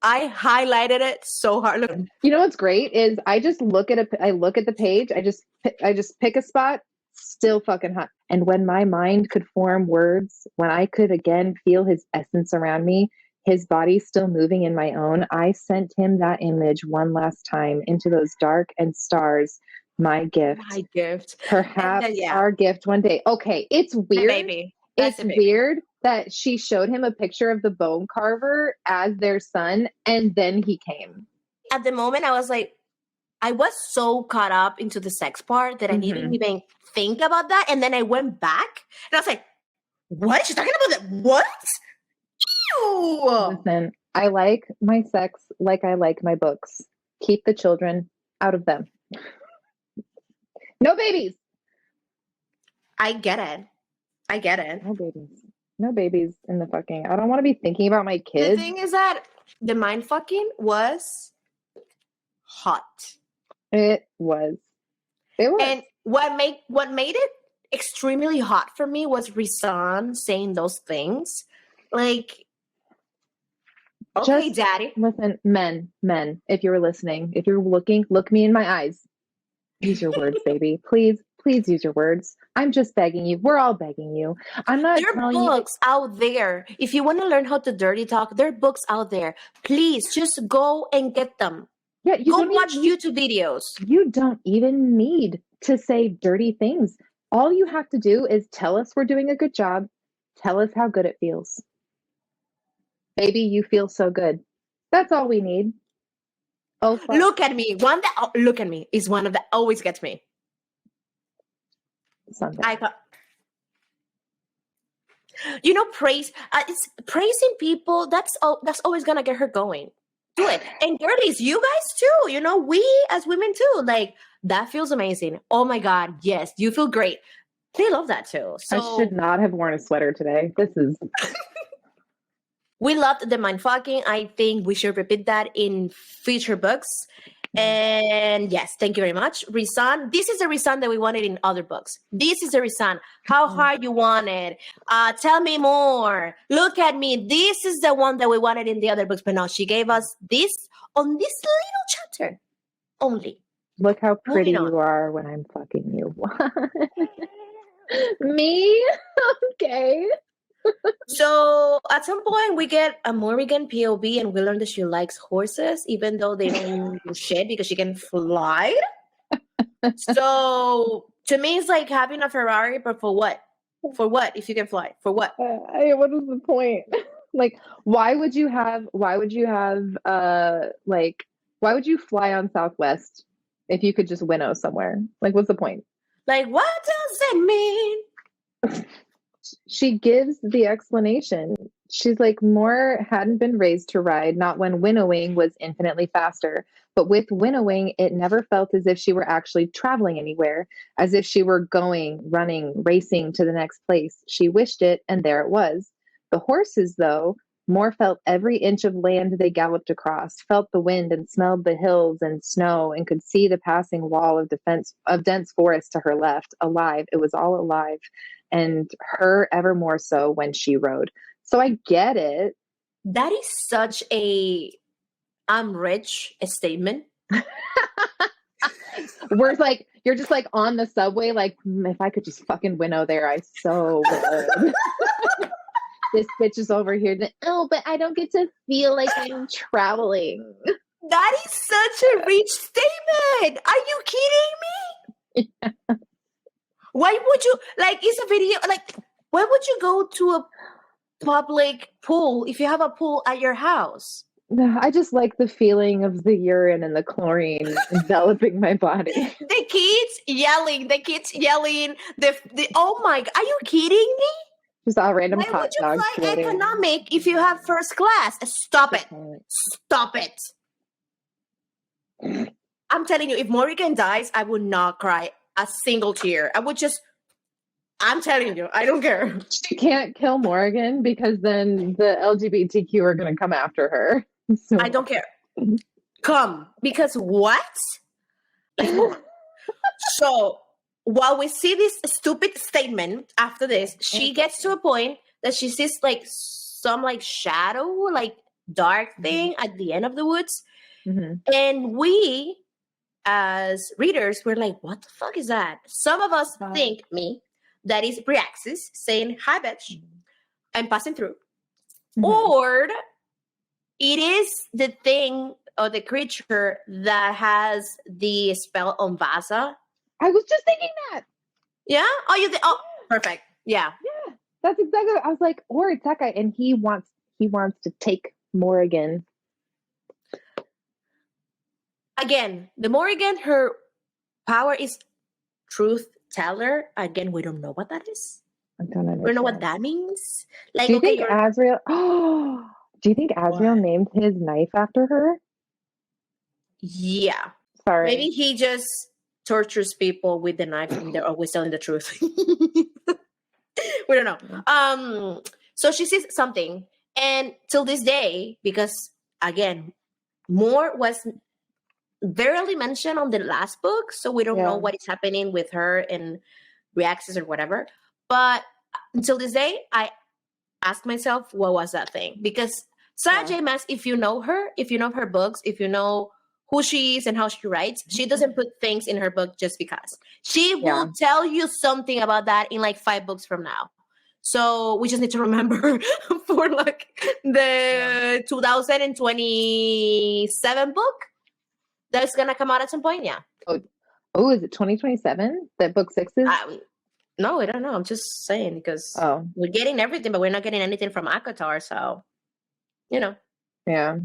I highlighted it so hard. Look, You know what's great is I look at the page, I just pick a spot, still fucking hot. And when my mind could form words, when I could again feel his essence around me, his body still moving in my own, I sent him that image one last time into those dark and stars, my gift. my gift. Perhaps then, yeah. our gift one day. Okay, it's weird. Baby. That's It's weird that she showed him a picture of the bone carver as their son, and then he came. At the moment, I was like, I was so caught up into the sex part that I didn't even think about that. And then I went back and I was like, what? She's talking about that? What? Ew. Listen, I like my sex like I like my books. Keep the children out of them. No babies. I get it. No babies. No babies in the fucking. I don't want to be thinking about my kids. The thing is that the mind fucking was hot. It was. And what made it extremely hot for me was Rhys saying those things. Like, okay, just, daddy. Listen, men, if you're listening, if you're looking, look me in my eyes. Use your words, baby. Please use your words. I'm just begging you. We're all begging you. I'm not There are telling you. books out there. If you want to learn how to dirty talk, there are books out there. Please just go and get them. Yeah, go watch YouTube videos. You don't even need to say dirty things. All you have to do is tell us we're doing a good job. Tell us how good it feels. Baby, you feel so good. That's all we need. Oh, fuck. Look at me. Look at me is one of that always gets me. Someday. Praise. It's praising people. That's always gonna get her going. Do it. And girlies, you guys too. We as women too. Like, that feels amazing. Oh my God, yes, you feel great. They love that too. So I should not have worn a sweater today. This is. We loved the mindfucking. I think we should repeat that in future books. And yes, thank you very much. Rhys, this is the Rhys that we wanted in other books. This is the Rhys. How hard you want it. Tell me more. Look at me. This is the one that we wanted in the other books. But no, she gave us this on this little chapter only. Look how pretty you are when I'm fucking you. Me? Okay. So at some point we get a Morrigan POV and we learn that she likes horses, even though they don't do shit because she can fly. So to me, it's like having a Ferrari, but for what? For what? If you can fly, for what? What is the point? Like, why would you fly on Southwest if you could just winnow somewhere? Like, what's the point? Like, what does it mean? She gives the explanation. She's like, Moore hadn't been raised to ride, not when winnowing was infinitely faster. But with winnowing, it never felt as if she were actually traveling anywhere, as if she were going, running, racing to the next place. She wished it, and there it was. The horses, though, Moore felt every inch of land they galloped across, felt the wind and smelled the hills and snow, and could see the passing wall of dense forest to her left. Alive. It was all alive. And her ever more so when she rode. So I get it. That is such a I'm rich statement. Where's like, you're just like on the subway, like, if I could just fucking winnow there, I so would. This bitch is over here. Oh, but I don't get to feel like I'm traveling. That is such a rich statement. Are you kidding me? Yeah. Why would you, like, it's a video, like, why would you go to a public pool if you have a pool at your house? I just like the feeling of the urine and the chlorine enveloping my body. The kids yelling. The oh my God, are you kidding me? Just all random Why hot would you dogs fly floating. economic if you have first class? Stop it. Stop it. I'm telling you, if Morrigan dies, I would not cry a single tear. I would just, I'm telling you, I don't care. She can't kill Morrigan because then the LGBTQ are going to come after her. So. I don't care. Come. Because what? So while we see this stupid statement after this, she gets to a point that she sees like some like shadow, like dark thing at the end of the woods. Mm-hmm. And we, as readers, we're like, what the fuck is that? Some of us think, that is Briaxis saying, hi, bitch, I'm passing through. Mm-hmm. Or it is the thing or the creature that has the spell on Vasa. I was just thinking that. Yeah? Oh, you think? Oh, perfect. Yeah. Yeah, that's exactly what I was like, or it's that guy, and he wants to take Morrigan. Again, the Morrigan, her power is truth teller. Again, we don't know what that is. I don't understand. We don't know what that means. Like, do you think Azriel? Oh, do you think Azriel named his knife after her? Yeah. Sorry. Maybe he just tortures people with the knife and they're always telling the truth. We don't know. So she sees something, and till this day, because again, more was barely mentioned on the last book, so we don't know what is happening with her and Reaxis or whatever. But until this day, I ask myself, what was that thing? Because Sarah J. Maas, if you know her, if you know her books, if you know who she is and how she writes, she doesn't put things in her book just because. She will tell you something about that in like 5 books from now. So we just need to remember for like the 2027 book that's going to come out at some point. Yeah. Oh, is it 2027 that book 6 is? No, I don't know. I'm just saying because we're getting everything, but we're not getting anything from ACOTAR. So, you know. Yeah.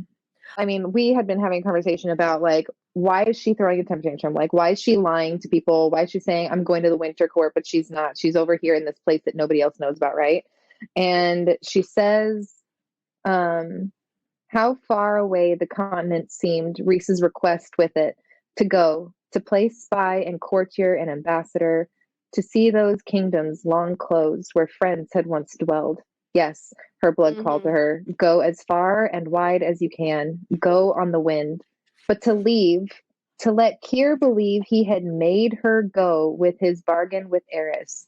I mean, we had been having a conversation about like, why is she throwing a temper tantrum? Like, why is she lying to people? Why is she saying I'm going to the winter court, but she's not? She's over here in this place that nobody else knows about, right? And she says, how far away the continent seemed, Rhys's request with it, to go, to play spy and courtier and ambassador, to see those kingdoms long closed where friends had once dwelled. Yes, her blood called to her. Go as far and wide as you can. Go on the wind. But to leave, to let Keir believe he had made her go with his bargain with Eris.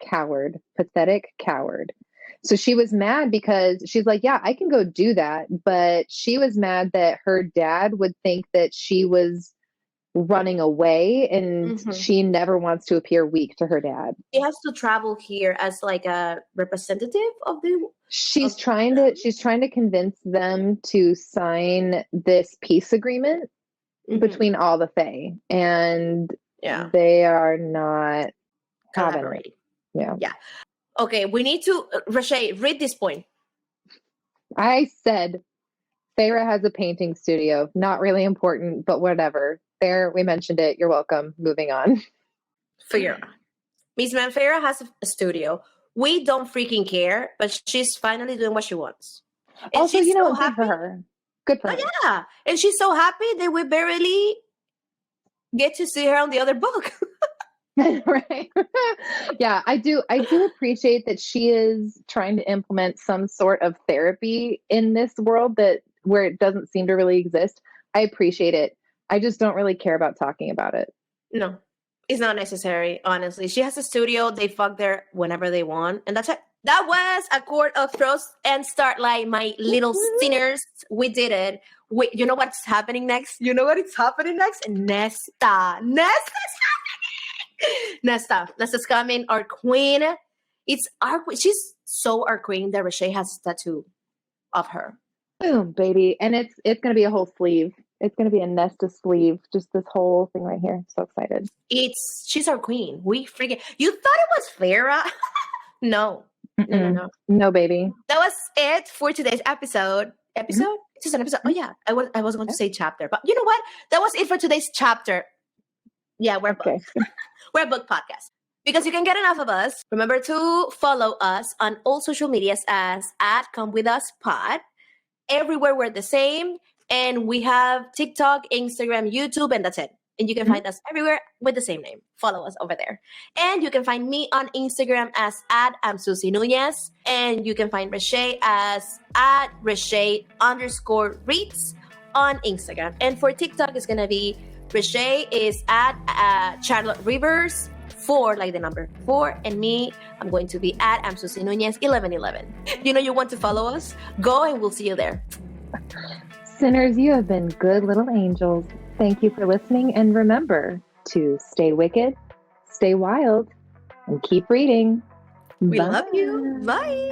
Coward. Pathetic coward. So she was mad because she's like, yeah, I can go do that. But she was mad that her dad would think that she was running away, and she never wants to appear weak to her dad. She has to travel here as like a representative of the. She's trying to convince them to sign this peace agreement between all the Fae, and they are not collaborating. Yeah. Okay, we need to Reshea, read this point. I said Feyre has a painting studio. Not really important, but whatever. There, we mentioned it. You're welcome. Moving on. Feyre. Miss Manfera has a studio. We don't freaking care, but she's finally doing what she wants. And also, she's so happy for her. Good for her. Yeah. And she's so happy that we barely get to see her on the other book. Right. Yeah, I do appreciate that she is trying to implement some sort of therapy in this world where it doesn't seem to really exist. I appreciate it. I just don't really care about talking about it. No, it's not necessary, honestly. She has a studio. They fuck there whenever they want. And that's it. That was A Court of Frost and Starlight, my little sinners. We did it. Wait, you know what's happening next? You know what is happening next? Nesta. Nesta's happening. Nesta's coming. Our queen. It's our queen. She's so our queen that Reshea has a tattoo of her. Boom, baby. And it's going to be a whole sleeve. It's going to be a Nesta sleeve. Just this whole thing right here. So excited. She's our queen. We freaking, you thought it was Farah? No. No. No, baby. That was it for today's episode. It's just an episode. Oh yeah. I was going to say chapter, but you know what? That was it for today's chapter. Yeah, we're book. We're a book podcast. Because you can get enough of us. Remember to follow us on all social medias as @ComeWithUsPod. Everywhere we're the same. And we have TikTok, Instagram, YouTube, and that's it. And you can find us everywhere with the same name. Follow us over there. And you can find me on Instagram as @Sussy Nunez. And you can find Reshea as @Reshea_Reads on Instagram. And for TikTok, it's going to be Reshea is Charlotte Rivers 4, like the number 4. And me, I'm going to be @Sussy Nunez 1111. You know you want to follow us? Go and we'll see you there. Sinners, you have been good little angels. Thank you for listening, and remember to stay wicked, stay wild, and keep reading. We love you. Bye.